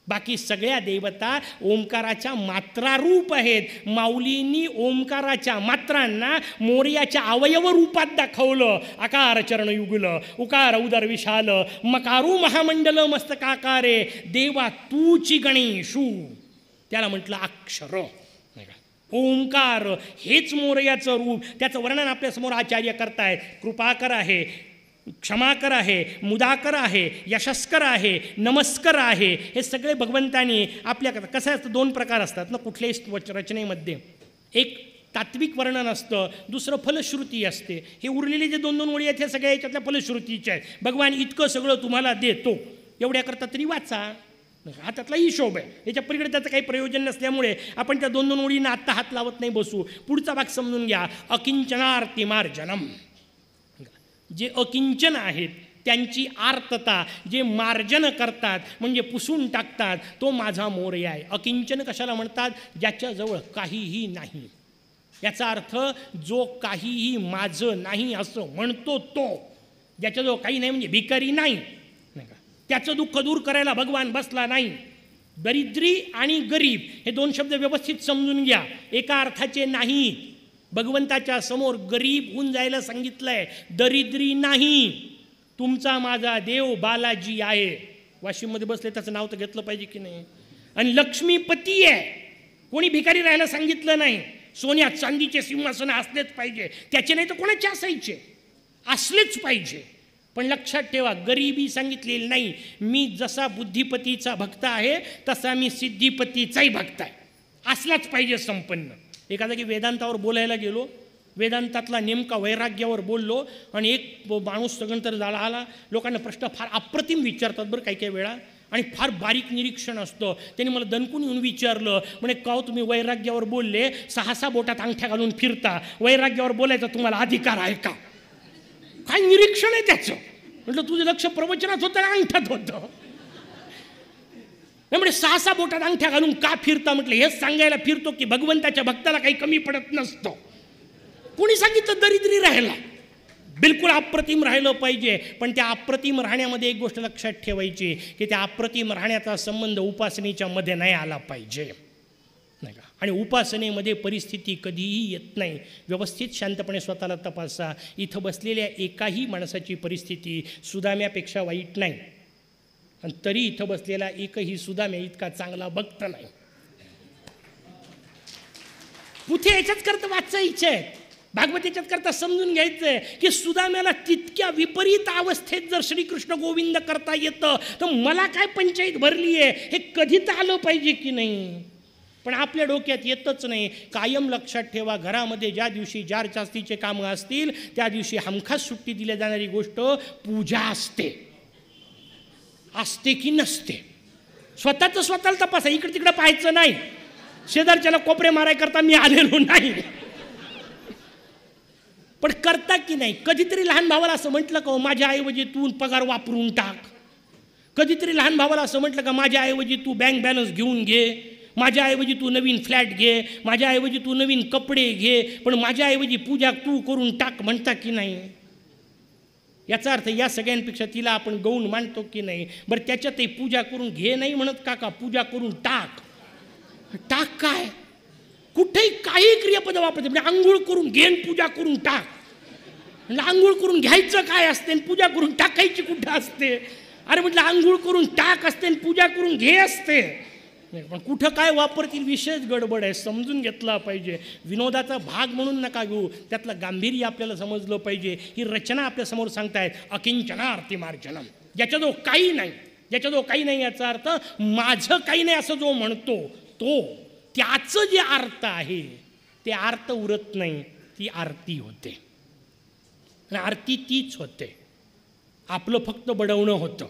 बाकी सगळ्या देवता ओंकाराच्या मात्रारूप आहेत. माऊलींनी ओंकाराच्या मात्रांना मोर्याच्या अवयव रूपात दाखवलं. आकार चरण युगल, उकार उदर विशाल, मकारू महामंडल मस्तकाकारे, देवा तूची गणेशू. त्याला म्हटलं अक्षर. ओंकार हेच मोरयाचं रूप. त्याचं वर्णन आपल्यासमोर आचार्य करतायत. कृपाकर आहे, क्षमाकर आहे, मुदाकर आहे, यशस्कर आहे, नमस्कर आहे. हे सगळे भगवंतांनी आपल्याकडं. कसं असतं, दोन प्रकार असतात ना कुठल्याही रचनेमध्ये. एक तात्विक वर्णन असतं, दुसरं फलश्रुती असते. हे उरलेले जे दोन ओळी आहेत, हे सगळ्या याच्यातल्या फलश्रुतीच्या आहेत. भगवान इतकं सगळं तुम्हाला देतो, एवढ्याकरता तरी वाचा. हा त्यातला हिशोब आहे. याच्या पलीकडे त्याचं काही प्रयोजन नसल्यामुळे आपण त्या दोन ओळींना आत्ता हात लावत नाही बसू. पुढचा भाग समजून घ्या. अकिंचनार्ती मार्जनम. जे अकिंचन आहेत त्यांची आर्तता, जे मार्जन करतात म्हणजे पुसून टाकतात, तो माझा मोरया आहे. अकिंचन कशाला म्हणतात? ज्याच्याजवळ काहीही नाही. याचा अर्थ जो काहीही माझं नाही असं म्हणतो तो. ज्याच्याजवळ काही नाही म्हणजे भिकारी नाही. त्याचं दुःख दूर करायला भगवान बसला नाही. दरिद्री आणि गरीब हे दोन शब्द व्यवस्थित समजून घ्या. एका अर्थाचे नाही. भगवंताच्या समोर गरीब होऊन जायला सांगितलंय, दरिद्री नाही. तुमचा माझा देव बालाजी आहे. वाशिममध्ये बसले त्याचं नाव तर घेतलं पाहिजे की नाही. आणि लक्ष्मीपती आहे. कोणी भिकारी राहायला सांगितलं नाही. सोन्या चांदीचे सिंहासन असलेच पाहिजे. त्याचे नाही तर कोणाचे असायचे, असलेच पाहिजे. पण लक्षात ठेवा, गरिबी सांगितलेली नाही. मी जसा बुद्धिपतीचा भक्त आहे तसा मी सिद्धिपतीचाही भक्त आहे. असलाच पाहिजे संपन्न. एका जागी वेदांतावर बोलायला गेलो, वेदांतातला नेमका वैराग्यावर बोललो आणि एक माणूस सगळं झाला आला. लोकांना प्रश्न फार अप्रतिम विचारतात बरं काही काही वेळा, आणि फार बारीक निरीक्षण असतं. त्यांनी मला दणकून येऊन विचारलं, म्हणे काव तुम्ही वैराग्यावर बोलले, 6 बोटात अंगठ्या घालून फिरता, वैराग्यावर बोलायचा तुम्हाला अधिकार आहे का? काय निरीक्षण आहे त्याचं? म्हटलं तुझं लक्ष प्रवचनात होतं का अंगठ्यात होतं? म्हणजे 6 बोटात अंगठ्या घालून का फिरता? म्हटलं हेच सांगायला फिरतो की भगवंताच्या भक्ताला काही कमी पडत नसतं. कोणी सांगितलं दरिद्री राहायला? बिलकुल अप्रतिम राहिलं पाहिजे. पण त्या अप्रतिम राहण्यामध्ये एक गोष्ट लक्षात ठेवायची की त्या अप्रतिम राहण्याचा संबंध उपासनेच्या मध्ये नाही आला पाहिजे, नाही का? आणि उपासनेमध्ये परिस्थिती कधीही येत नाही. व्यवस्थित शांतपणे स्वतःला तपासा. इथं बसलेल्या एकाही माणसाची परिस्थिती सुदाम्यापेक्षा वाईट नाही, आणि तरी इथं बसलेला एकही सुदाम्या इतका चांगला भक्त नाही. कुठे याच्याच करता वाचायचं आहे, भागवत याच्यात करता समजून घ्यायचं आहे की सुदाम्याला तितक्या विपरीत अवस्थेत जर श्रीकृष्ण गोविंद करता येतं तर मला काय पंचायत भरली आहे हे कधी तर आलं पाहिजे की नाही. पण आपल्या डोक्यात येतच नाही. कायम लक्षात ठेवा, घरामध्ये ज्या दिवशी जार जास्तीचे कामं असतील त्या दिवशी हमखास सुट्टी दिल्या जाणारी गोष्ट पूजा असते. असते की नसते स्वतःचं स्वतःला तपासा. इकडे तिकडे पाहायचं नाही. शेजारच्याला कोपरे माराय करता मी आलेलो नाही, पण करता की नाही? कधीतरी लहान भावाला असं म्हटलं का माझ्या ऐवजी तू पगार वापरून टाक? कधीतरी लहान भावाला असं म्हटलं का माझ्या ऐवजी तू बँक बॅलन्स घेऊन घे, माझ्या ऐवजी तू नवीन फ्लॅट घे, माझ्या ऐवजी तू नवीन कपडे घे, पण माझ्या ऐवजी पूजा तू करून टाक म्हणता की नाही? याचा अर्थ या सगळ्यांपेक्षा तिला आपण गौण मानतो की नाही? बरं त्याच्यातही पूजा करून घे नाही म्हणत काका, पूजा करून टाक. टाक काय? कुठेही काही क्रियापद वापरते. म्हणजे आंघोळ करून घेन पूजा करून टाक. म्हणजे आंघोळ करून घ्यायचं काय असते आणि पूजा करून टाकायची कुठं असते? अरे म्हटलं आंघोळ करून टाक असते आणि पूजा करून घे असते. पण कुठं काय वापरतील विशेष गडबड आहे, समजून घेतला पाहिजे. विनोदाचा भाग म्हणून नका घेऊ, त्यातलं गांभीर्य आपल्याला समजलं पाहिजे. ही रचना आपल्यासमोर सांगतायत अकिंचनार्ती मार्जनम. ज्याच्याजवळ काही नाही, ज्याच्याजवळ काही नाही याचा अर्थ माझं काही नाही असं जो म्हणतो तो, त्याचं जे आर्त आहे ते आर्त उरत नाही, ती आरती होते. आणि आरती तीच होते, आपलं फक्त बडवणं होतं.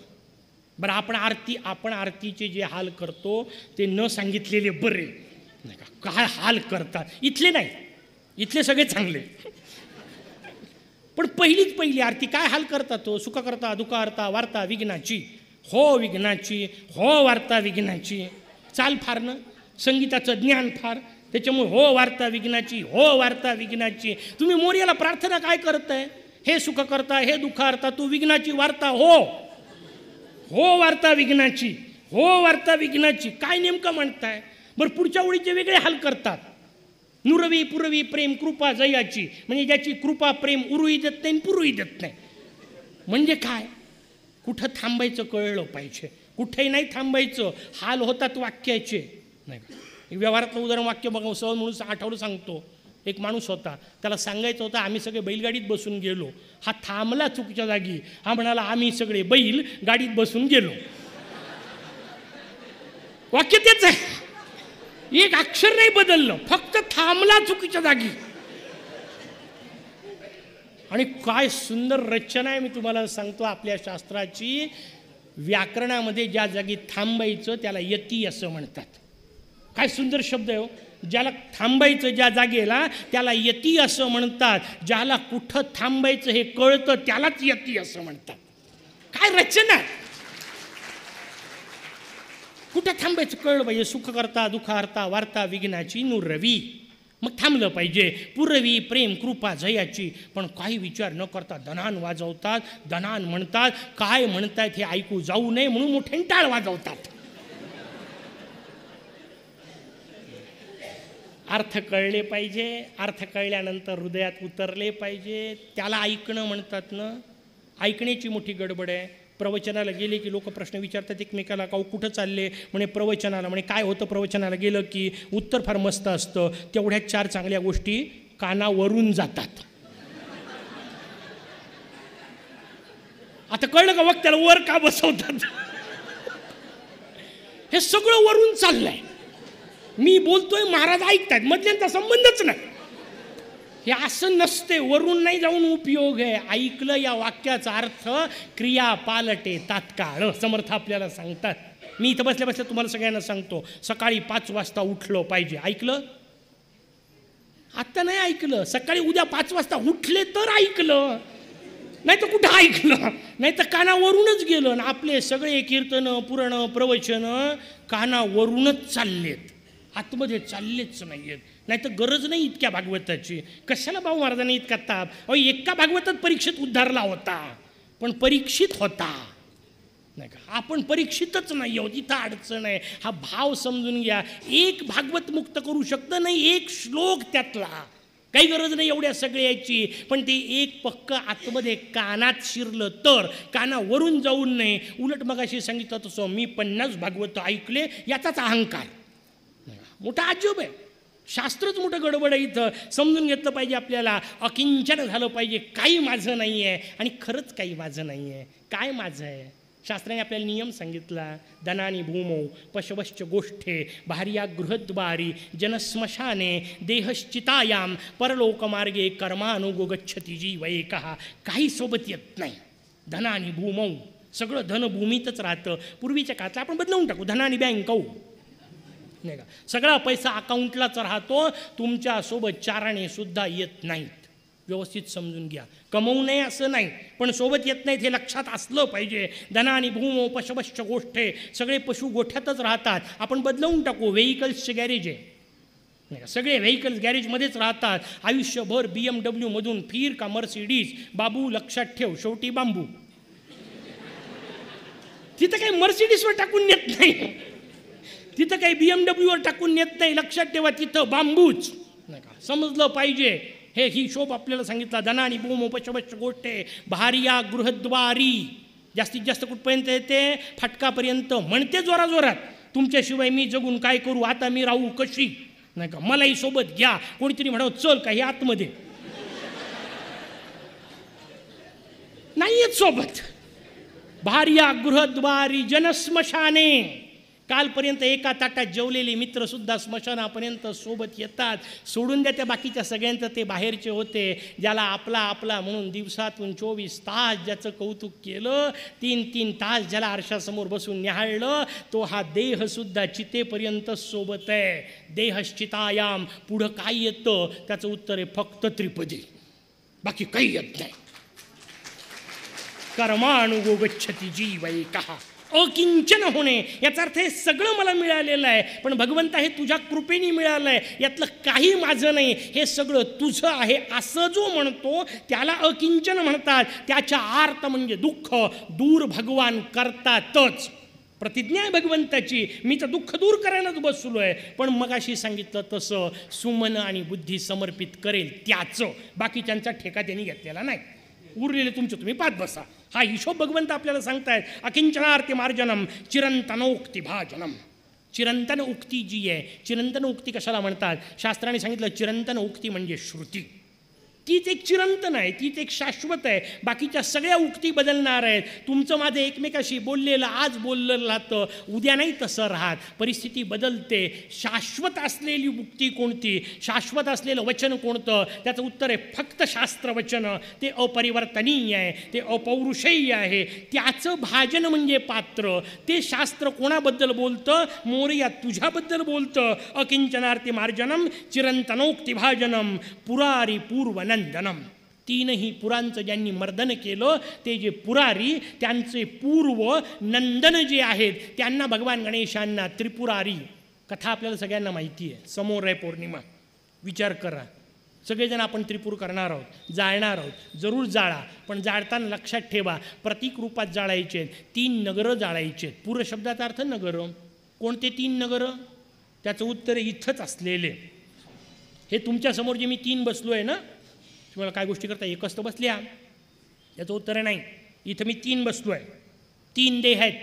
बरं आपण आरतीचे जे हाल करतो ते न सांगितलेले बरे, नाही का? काय हाल करतात इथले नाही. इथले सगळे चांगले. पण पहिली आरती काय हाल करता तो, सुख करता दुःख करता वार्ता विघ्नाची, हो विघ्नाची, हो वार्ता विघ्नाची. चाल फार ना, संगीताचं ज्ञान फार, त्याच्यामुळे हो वार्ता विघ्नाची, हो वार्ता विघ्नाची. तुम्ही मोर्याला प्रार्थना काय करताय, हे सुख करता हे दुःख करता, तू विघ्नाची वार्ता हो, हो वार्ता विघ्नाची, हो वार्ता विघ्नाची. काय नेमकं म्हणताय बरं. पुढच्या ओळीचे वेगळे हाल करतात. नुरवी पुरवी प्रेम कृपा जयाची, म्हणजे ज्याची कृपा प्रेम उरुई देत नाही पुरुई देत नाही. म्हणजे काय, कुठं थांबायचं कळलं पाहिजे, कुठेही नाही थांबायचं. हाल होतात वाक्याचे, नाही का. व्यवहारातलं उदाहरण वाक्य बघा, सहज म्हणून आठवलं सांगतो. एक माणूस होता, त्याला सांगायचं होतं आम्ही सगळे बैलगाडीत बसून गेलो. हा थांबला चुकीच्या जागी, हा म्हणाला आम्ही सगळे बैल गाडीत बसून गेलो. वाक्य तेच आहे, एक अक्षर नाही बदललं, फक्त थांबला चुकीच्या जागी. आणि काय सुंदर रचना आहे, मी तुम्हाला सांगतो आपल्या शास्त्राची. व्याकरणामध्ये ज्या जागी थांबायचं त्याला यती असं म्हणतात. काय सुंदर शब्द आहे हो. ज्याला थांबायचं ज्या जागेला त्याला यती असं म्हणतात. ज्याला कुठं थांबायचं हे कळतं त्यालाच यती असं म्हणतात. काय रचना, कुठं थांबायचं कळलं पाहिजे. सुख करता दुःख करता वार्ता विघ्नाची नुरवी, मग थांबलं पाहिजे. पुरवी प्रेम कृपा जयाची, पण काही विचार न करता दणान वाजवतात, दणान म्हणतात. काय म्हणतायत हे ऐकू जाऊ नये म्हणून मोठे टाळ वाजवतात. अर्थ कळले पाहिजे, अर्थ कळल्यानंतर हृदयात उतरले पाहिजे. त्याला ऐकणं म्हणतात ना. ऐकण्याची मोठी गडबड आहे. प्रवचनाला गेले की लोक प्रश्न विचारतात एकमेकाला, का कुठं चालले, म्हणे प्रवचनाला. म्हणे काय होतं प्रवचनाला गेलं की, उत्तर फार मस्त असतं, तेवढ्याच 4 चांगल्या गोष्टी कानावरून जातात. आता कळलं का वक्त्याला वर का बसवतात. हे सगळं वरून चाललंय. मी बोलतोय, महाराज ऐकतायत, मधल्यांचा संबंधच नाही. हे असं नसते, वरून नाही जाऊन उपयोग आहे. ऐकलं या वाक्याचा अर्थ क्रिया पालटे तात्काळ, समर्थ आपल्याला सांगतात. मी इथं बसल्या बसल्या तुम्हाला सगळ्यांना सांगतो, सकाळी 5 वाजता उठलं पाहिजे. ऐकलं? आत्ता नाही ऐकलं, सकाळी उद्या 5 वाजता उठले तर ऐकलं, नाही तर कुठं ऐकलं, नाही तर कानावरूनच गेलं. आणि आपले सगळे कीर्तन पुराण प्रवचन कानावरूनच चाललेत, आतमध्ये चाललेच नाही आहेत. नाही तर गरज नाही इतक्या भागवताची. कशाला भाऊ महाराजांनी इतका ताप. अहो, एका भागवतात परीक्षित उद्धारला होता, पण परीक्षित होता नाही का. आपण परीक्षितच नाही आहोत, इथं अडचण आहे. हा भाव समजून घ्या. एक भागवत मुक्त करू शकतं नाही, एक श्लोक त्यातला. काही गरज नाही एवढ्या सगळ्याची, पण ते एक पक्क आतमध्ये कानात शिरलं तर, कानावरून जाऊन नाही. उलट मगाशी सांगितलं तसं मी 50 भागवत ऐकले, याचाच अहंकार मोठा अजूब आहे. शास्त्रच मोठं गडबड आहे. इथं समजून घेतलं पाहिजे आपल्याला. अकिंचन झालं पाहिजे, काही माझं नाही आहे. आणि खरंच काही माझं नाही आहे. काय माझं आहे? शास्त्राने आपल्याला नियम सांगितला. धनानी भूमौ पशवश्च गोष्ठे भार्या गृहद्वारी जनस्मशाने देहश्चितायाम परलोकमार्गे कर्मानुगो गच्छति जीव एकः. काही सोबत येत नाही. धनानी भूमौ, सगळं धन भूमीतच राहतं. पूर्वीच्या काळात आपण बदलवून टाकू, धनानी बँकौ नाही का. सगळा पैसा अकाउंटलाच राहतो, तुमच्यासोबत चाराणे सुद्धा येत नाहीत. व्यवस्थित समजून घ्या. कमवू नये असं नाही, पण सोबत येत नाहीत हे लक्षात असलं पाहिजे. धनानी भूमो पशवश्च गोष्ठे, सगळे पशु गोठ्यातच राहतात. आपण बदलवून टाकू, व्हेइकल्सचे गॅरेज आहे नाही का. सगळे व्हेइकल्स गॅरेजमध्येच राहतात. आयुष्यभर BMW मधून फिर का मर्सिडीज. बाबू लक्षात ठेव, शेवटी बांबू. तिथं काही मर्सिडीजवर टाकून नेत नाही, तिथं काही BMWवर टाकून नेत नाही. लक्षात ठेवा, तिथं बांबूच नाही का. समजलं पाहिजे. हे ही शोभ आपल्याला सांगितला. धनानी भूमो पशवश्च गोष्ठे भार्या गृहद्वारी. जास्तीत जास्त कुठपर्यंत येते? फाटकापर्यंत. म्हणते जोराजोरात, तुमच्याशिवाय मी जगून काय करू, आता मी राहू कशी नाही का. मलाही सोबत घ्या. कोणीतरी म्हणावं चल काही आतमध्ये, नाही येत सोबत. भार्या गृहद्वारी जनस्मशाने, कालपर्यंत एका ताटात जेवलेले मित्रसुद्धा स्मशानापर्यंत सोबत येतात. सोडून द्या त्या बाकीच्या सगळ्यांचं, ते बाहेरचे होते. ज्याला आपला आपला म्हणून दिवसातून 24 तास ज्याचं कौतुक केलं, 3-3 तास ज्याला आरशासमोर बसून निहाळलं, तो हा देहसुद्धा चितेपर्यंत सोबत आहे. देहश्चितायाम. पुढं काय येतं त्याचं उत्तर आहे फक्त त्रिपदी, बाकी काही येत नाही. कर्मानुगो गच्छति जीवैकः. अकिंचन होणे याचा अर्थ हे सगळं मला मिळालेलं आहे, पण भगवंता हे तुझ्या कृपेने मिळालं आहे, यातलं काही माझं नाही, हे सगळं तुझं आहे असं जो म्हणतो त्याला अकिंचन म्हणतात. त्याच्या आर्त म्हणजे दुःख दूर भगवान करतातच. प्रतिज्ञा आहे भगवंताची, मी तर दुःख दूर करायलाच बसलो आहे, पण मगाशी सांगितलं तसं सुमन आणि बुद्धी समर्पित करेल त्याचं, बाकीच्यांचा ठेका त्यांनी घेतलेला नाही. उरलेले तुमचं तुम्ही पाच बसा. हा हिशोब भगवंत आपल्याला सांगतायत. अकिंचनार्ती मार्जनम चिरंतनोक्ती भाजनम. चिरंतन उक्ती जी आहे, चिरंतन उक्ती कशाला म्हणतात? शास्त्राने सांगितलं चिरंतन उक्ती म्हणजे श्रुती. तीच एक चिरंतन आहे, तीच एक शाश्वत आहे. बाकीच्या सगळ्या उक्ती बदलणार आहेत. तुमचं माझं एकमेकाशी बोललेलं आज बोललं राहतं, उद्या नाही तसं राहत, परिस्थिती बदलते. शाश्वत असलेली उक्ती कोणती, शाश्वत असलेलं वचन कोणतं? त्याचं उत्तर आहे फक्त शास्त्रवचन. ते अपरिवर्तनीय आहे, ते अपौरुषेय आहे. त्याचं भाजन म्हणजे पात्र. ते शास्त्र कोणाबद्दल बोलतं? मोरया तुझ्याबद्दल बोलतं. अकिंचनार्ती मार्जनम चिरंतनोक्ती भाजनम पुरारी पूर्वनंदनम. तीनही पुरांचं ज्यांनी मर्दन केलं ते जे पुरारी, त्यांचे पूर्व नंदन जे आहेत, त्यांना भगवान गणेशांना त्रिपुरारी. कथा आपल्याला सगळ्यांना माहिती आहे. समोर आहे पौर्णिमा, विचार करा. सगळेजण आपण त्रिपूर करणार आहोत, जाळणार आहोत. जरूर जाळा, पण जाळताना लक्षात ठेवा प्रतीक रूपात जाळायचे. 3 नगरं जाळायचे. पूर शब्दाचा अर्थ नगरं. कोणते 3 नगरं? त्याचं उत्तर इथंच असलेले. हे तुमच्यासमोर जे मी 3 बसलो आहे ना, तुम्हाला काय गोष्टी करता? एकच तर बसल्या, याचं उत्तर नाही. इथं मी 3 बसलो आहे. 3 देह आहेत,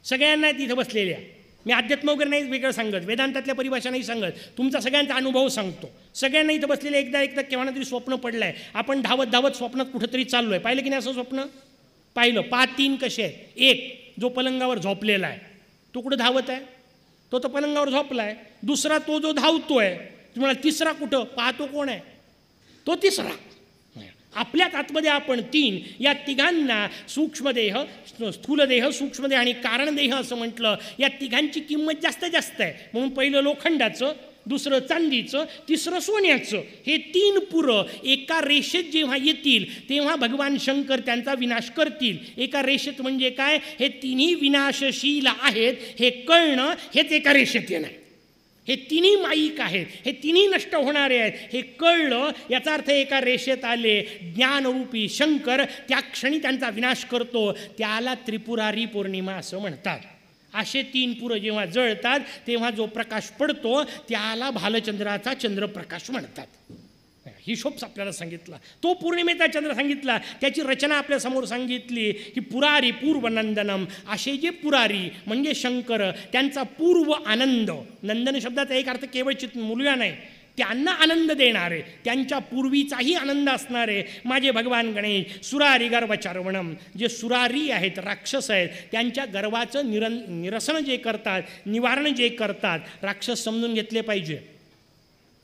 सगळ्यांना तिथं बसलेल्या. मी अध्यात्म वगैरे नाही वेगळं सांगत, वेदांतातल्या परिभाषा नाही सांगत, तुमचा सगळ्यांचा अनुभव सांगतो. सगळ्यांना इथं बसलेले एकदा केव्हा तरी स्वप्न पडलं आहे. आपण धावत धावत स्वप्नात कुठंतरी चाललो आहे. पाहिलं की नाही असं स्वप्न? पाहिलं. 5-3 कसे आहेत? एक जो पलंगावर झोपलेला आहे तो कुठं धावत आहे? तो तर पलंगावर झोपला आहे. दुसरा तो जो धावतो आहे. तुम्हाला तिसरा कुठं? पाहतो कोण आहे? तो तिसरा. आपल्याच आतमध्ये आपण 3, या तिघांना सूक्ष्मदेह, स्थूलदेह, सूक्ष्मदेह आणि कारणदेह असं म्हटलं. या तिघांची किंमत जास्त आहे. म्हणून पहिलं लोखंडाचं, दुसरं चांदीचं, तिसरं सोन्याचं. हे 3 पुरं एका रेषेत जेव्हा येतील तेव्हा भगवान शंकर त्यांचा विनाश करतील. एका रेषेत म्हणजे काय? हे 3ही विनाशशील आहेत हे कळणं, हेच एका रेषेत येणं. हे 3ही माईक आहेत, हे 3ही नष्ट होणारे आहेत हे कळलं. याचा अर्थ एका रेषेत आले. ज्ञानरूपी शंकर त्या क्षणी त्यांचा विनाश करतो. त्याला त्रिपुरारी पौर्णिमा असं म्हणतात. असे 3 पुरं जेव्हा जळतात तेव्हा जो प्रकाश पडतो त्याला भालचंद्राचा चंद्रप्रकाश म्हणतात. हिशोब आपल्याला सांगितला, तो पौर्णिमेचा चंद्र सांगितला, त्याची रचना आपल्यासमोर सांगितली की पुरारी पूर्वनंदनम. असे जे पुरारी म्हणजे शंकर, त्यांचा पूर्व आनंद. नंदन शब्दाचा एक अर्थ केवळ मुलगा नाही, त्यांना आनंद देणारे, त्यांच्या पूर्वीचाही आनंद असणारे माझे भगवान गणेश. सुरारी गर्व चारवणम. जे सुरारी आहेत, राक्षस आहेत, त्यांच्या गर्वाचं निरसन जे करतात, निवारण जे करतात. राक्षस समजून घेतले पाहिजे.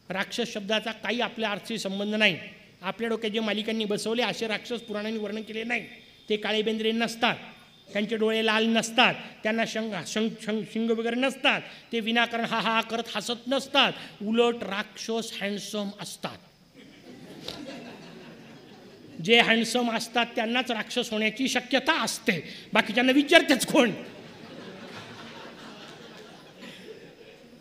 राक्षस शब्दाचा काही आपल्या अर्थशी संबंध नाही. आपल्या डोक्यात जे मालिकांनी बसवले असे राक्षस पुराणांनी वर्णन केले नाही. ते काळे बेंद्रे नसतात, त्यांचे डोळे लाल नसतात, त्यांना शिंग वगैरे नसतात, ते विनाकारण हा हा करत हसत नसतात. उलट राक्षस हँडसम असतात. जे हँडसम असतात त्यांनाच राक्षस होण्याची शक्यता असते. बाकीच्यांना विचारतेच कोण?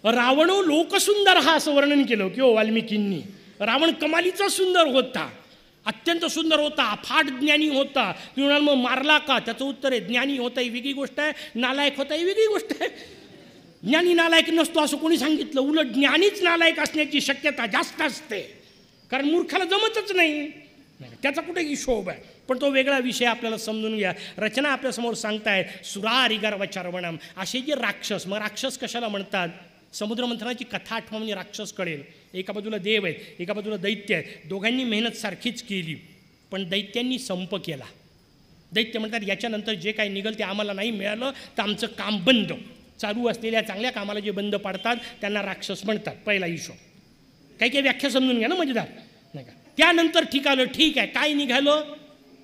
रावणो लोकसुंदर हा असं वर्णन केलं की वाल्मिकींनी. रावण कमालीचा सुंदर होता, अत्यंत सुंदर होता, अफाट ज्ञानी होता. तुम्ही म्हणाल मग मारला का? त्याचं उत्तर आहे ज्ञानी होता ही वेगळी गोष्ट आहे, नालायक होता ही वेगळी गोष्ट आहे. ज्ञानी नालायक नसतो असं कोणी सांगितलं? उलट ज्ञानीच नालायक असण्याची शक्यता जास्त असते, कारण मूर्खाला जमतच नाही. त्याचा कुठे हिशोब आहे? पण तो वेगळा विषय. आपल्याला समजून घ्या. रचना आपल्यासमोर सांगतायत सुरारी गर्व चारवणम. असे जे राक्षस, मग राक्षस कशाला म्हणतात? समुद्रमंथनाची कथा आठवा म्हणजे राक्षस कळेल. एका बाजूला देव आहेत, एका बाजूला दैत्य आहेत. दोघांनी मेहनत सारखीच केली, पण दैत्यांनी संप केला. दैत्य म्हणतात याच्यानंतर जे काही निघेल ते आम्हाला नाही मिळालं तर आमचं काम बंद. चालू असलेल्या चांगल्या कामाला जे बंद पाडतात त्यांना राक्षस म्हणतात. पहिला इशो. काही काही व्याख्या समजून घ्या ना, मजेदार नाही का. त्यानंतर ठीक आलं, ठीक आहे, काय निघालं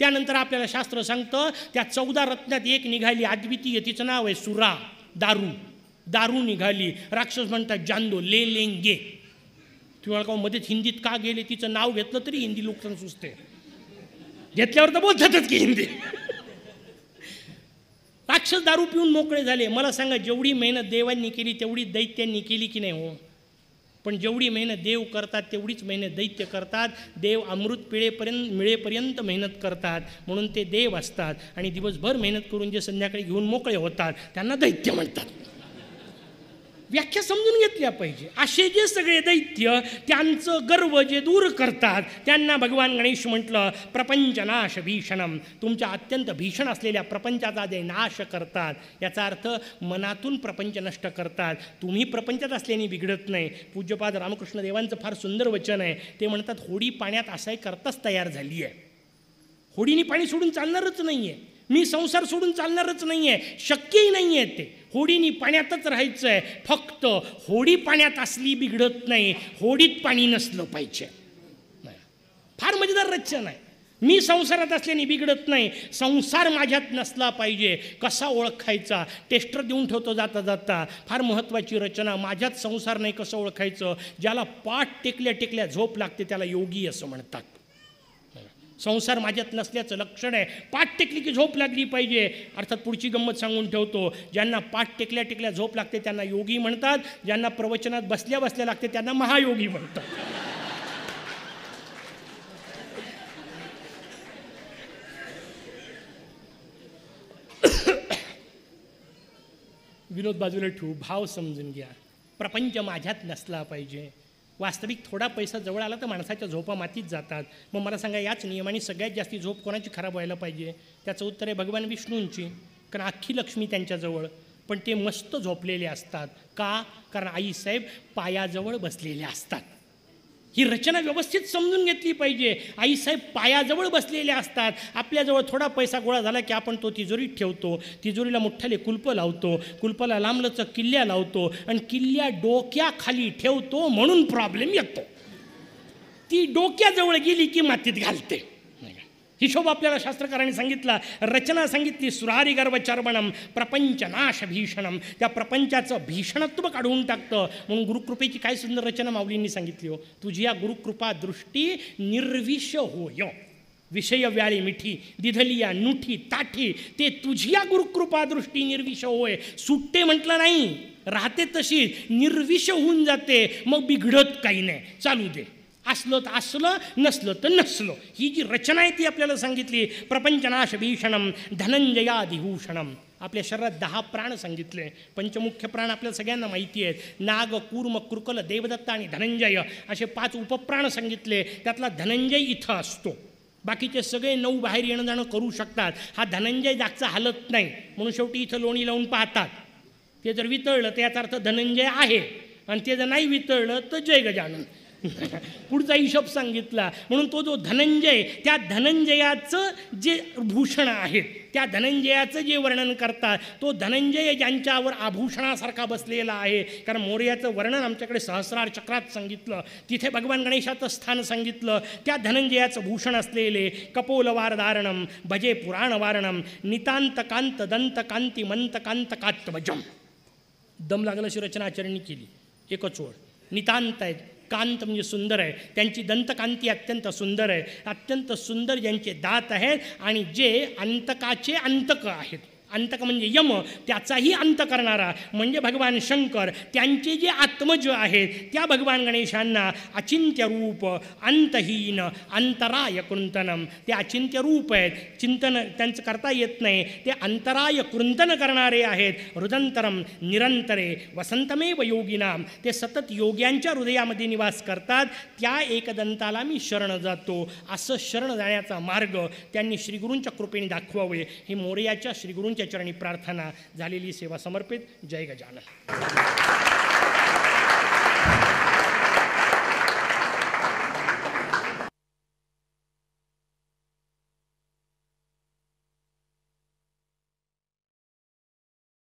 त्यानंतर आपल्याला शास्त्र सांगतं त्या 14 रत्नात एक निघाली अद्वितीय, तिचं नाव आहे सुरा, दारू. दारू निघाली. राक्षस म्हणतात जांदो ले लेंगे. तुम्हाला का मध्येच हिंदीत का गेले, तिचं नाव घेतलं तरी हिंदी लोक सुचते, घेतल्यावर तर बोलतातच की हिंदी. राक्षस दारू पिऊन मोकळे झाले. मला सांगा, जेवढी मेहनत देवांनी केली तेवढी दैत्यांनी केली की नाही हो? पण जेवढी मेहनत देव करतात तेवढीच मेहनत दैत्य करतात. देव अमृत मिळेपर्यंत मेहनत करतात म्हणून ते देव असतात, आणि दिवसभर मेहनत करून जे संध्याकाळी घेऊन मोकळे होतात त्यांना दैत्य म्हणतात. व्याख्या समजून घेतल्या पाहिजे. असे जे सगळे दैत्य त्यांचं गर्व जे दूर करतात त्यांना भगवान गणेश म्हटलं प्रपंचनाश भीषणम. तुमच्या अत्यंत भीषण असलेल्या प्रपंचाचा जे नाश करतात, याचा अर्थ मनातून प्रपंच नष्ट करतात. तुम्ही प्रपंचात असल्याने बिघडत नाही. पूज्यपाद रामकृष्ण देवांचं फार सुंदर वचन आहे. ते म्हणतात होडी पाण्यात असाय करताच तयार झाली आहे. होडीने पाणी सोडून चालणारच नाही आहे. मी संसार सोडून चालणारच नाही आहे, शक्यही नाही आहे. ते होडीनी पाण्यातच राहायचं आहे. फक्त होडी पाण्यात असली बिघडत नाही, होडीत पाणी नसलं पाहिजे. फार मजेदार रचना आहे. मी संसारात असल्याने बिघडत नाही, संसार माझ्यात नसला पाहिजे. कसा ओळखायचा? टेस्टर देऊन ठेवतो जाता जाता. फार महत्त्वाची रचना. माझ्यात संसार नाही कसं ओळखायचं? ज्याला पाठ टेकल्या टेकल्या झोप लागते त्याला योगी असं म्हणतात. संसार माझ्यात नसल्याचं लक्षण आहे. पाठ टेकली की झोप लागली पाहिजे. अर्थात पुढची गंमत सांगून ठेवतो, ज्यांना पाठ टेकल्या टेकल्या झोप लागते त्यांना योगी म्हणतात. ज्यांना प्रवचनात बसल्या बसल्या लागते त्यांना महायोगी म्हणतात. विनोद बाजूला ठेवू, भाव समजून घ्या. प्रपंच माझ्यात नसला पाहिजे. वास्तविक थोडा पैसा जवळ आला तर माणसाच्या झोपा मातीत जातात. मग मला सांगा, याच नियमाने सगळ्यात जास्ती झोप कोणाची खराब व्हायला पाहिजे? त्याचं उत्तर आहे भगवान विष्णूंची. कारण अख्खी लक्ष्मी त्यांच्याजवळ, पण ते मस्त झोपलेले असतात. का? कारण आईसाहेब पायाजवळ बसलेले असतात. ही रचना व्यवस्थित समजून घेतली पाहिजे. आईसाहेब पायाजवळ बसलेले असतात. आपल्याजवळ थोडा पैसा गोळा झाला की आपण तो तिजोरीत ठेवतो. तिजोरीला मोठ्याले कुलपं लावतो, कुलपाला लांबलचक किल्ल्या लावतो, आणि किल्ल्या डोक्याखाली ठेवतो म्हणून प्रॉब्लेम येतो. ती डोक्याजवळ गेली की मातीत घालते. हिशोब आपल्याला शास्त्रकारांनी सांगितला, रचना सांगितली. सुरारी गर्भ चर्वणम प्रपंचनाश भीषणम. त्या प्रपंचाचं भीषणत्व काढून टाकतं. म्हणून गुरुकृपेची काय सुंदर रचना माऊलींनी सांगितली हो. तुझी या गुरुकृपा दृष्टी निर्विष होय, विषय व्याळी मिठी दिधलिया नुठी ताठी. ते तुझी या गुरुकृपा दृष्टी निर्विष होय. सुट्टे म्हटलं नाही, राहते तशी निर्विष होऊन जाते. मग बिघडत काही नाही, चालू दे. असलं तर असलं, नसलं तर नसलं. ही जी रचना आहे ती आपल्याला सांगितली. प्रपंचनाश भीषणम धनंजयादिभूषणम. आपल्या शरीरात 10 प्राण सांगितले. पंचमुख्य प्राण आपल्या सगळ्यांना माहिती आहेत. नाग, कूर्म, कुर्कल, देवदत्त आणि धनंजय असे 5 उपप्राण सांगितले. त्यातला धनंजय इथं असतो. बाकीचे सगळे 9 बाहेर येणं जाणं करू शकतात. हा धनंजय जागचा हालत नाही, म्हणून शेवटी इथं लोणी लावून पाहतात. ते जर वितळलं तर याचा अर्थ धनंजय आहे, आणि ते जर नाही वितळलं तर जय गजानन. पुढचा हिशोब सांगितला. म्हणून तो जो धनंजय, त्या धनंजयाचं जे भूषण आहे, त्या धनंजयाचं जे वर्णन करतात, तो धनंजय ज्यांच्यावर आभूषणासारखा बसलेला आहे. कारण मोरयाचं वर्णन आमच्याकडे सहस्रार चक्रात सांगितलं. तिथे भगवान गणेशाचं स्थान सांगितलं. त्या धनंजयाचं भूषण असलेले कपोलवार धारणम भजे पुराण वारणम नितांत कांत दंत कांती मंत कांत कात्वजम. दम लागल अशी रचना आचार्यांनी केली. एकच ओळ. नितांत आहेत, कांत म्हणजे सुंदर आहे, त्यांची दंतकांती अत्यंत सुंदर आहे. अत्यंत सुंदर ज्यांचे दात आहेत, आणि जे अंतकाचे अंतक आहेत. अंतक म्हणजे यम, त्याचाही अंत करणारा म्हणजे भगवान शंकर. त्यांचे जे आत्मज आहेत त्या भगवान गणेशांना अचिंत्य रूप, अंतहीन, अंतराय कृंतनम. ते अचिंत्य रूप आहेत, चिंतन त्यांचं करता येत नाही, ते अंतराय कृंतन करणारे आहेत. हृदंतरम निरंतरे वसंतमेव योगिनाम. ते सतत योग्यांच्या हृदयामध्ये निवास करतात. त्या एकदंताला मी शरण जातो. असं शरण जाण्याचा मार्ग त्यांनी श्रीगुरूंच्या कृपेने दाखवावे, हे मोरयाच्या श्रीगुरूंच्या चरणी प्रार्थना. झालेली सेवा समर्पित. जय गजानन.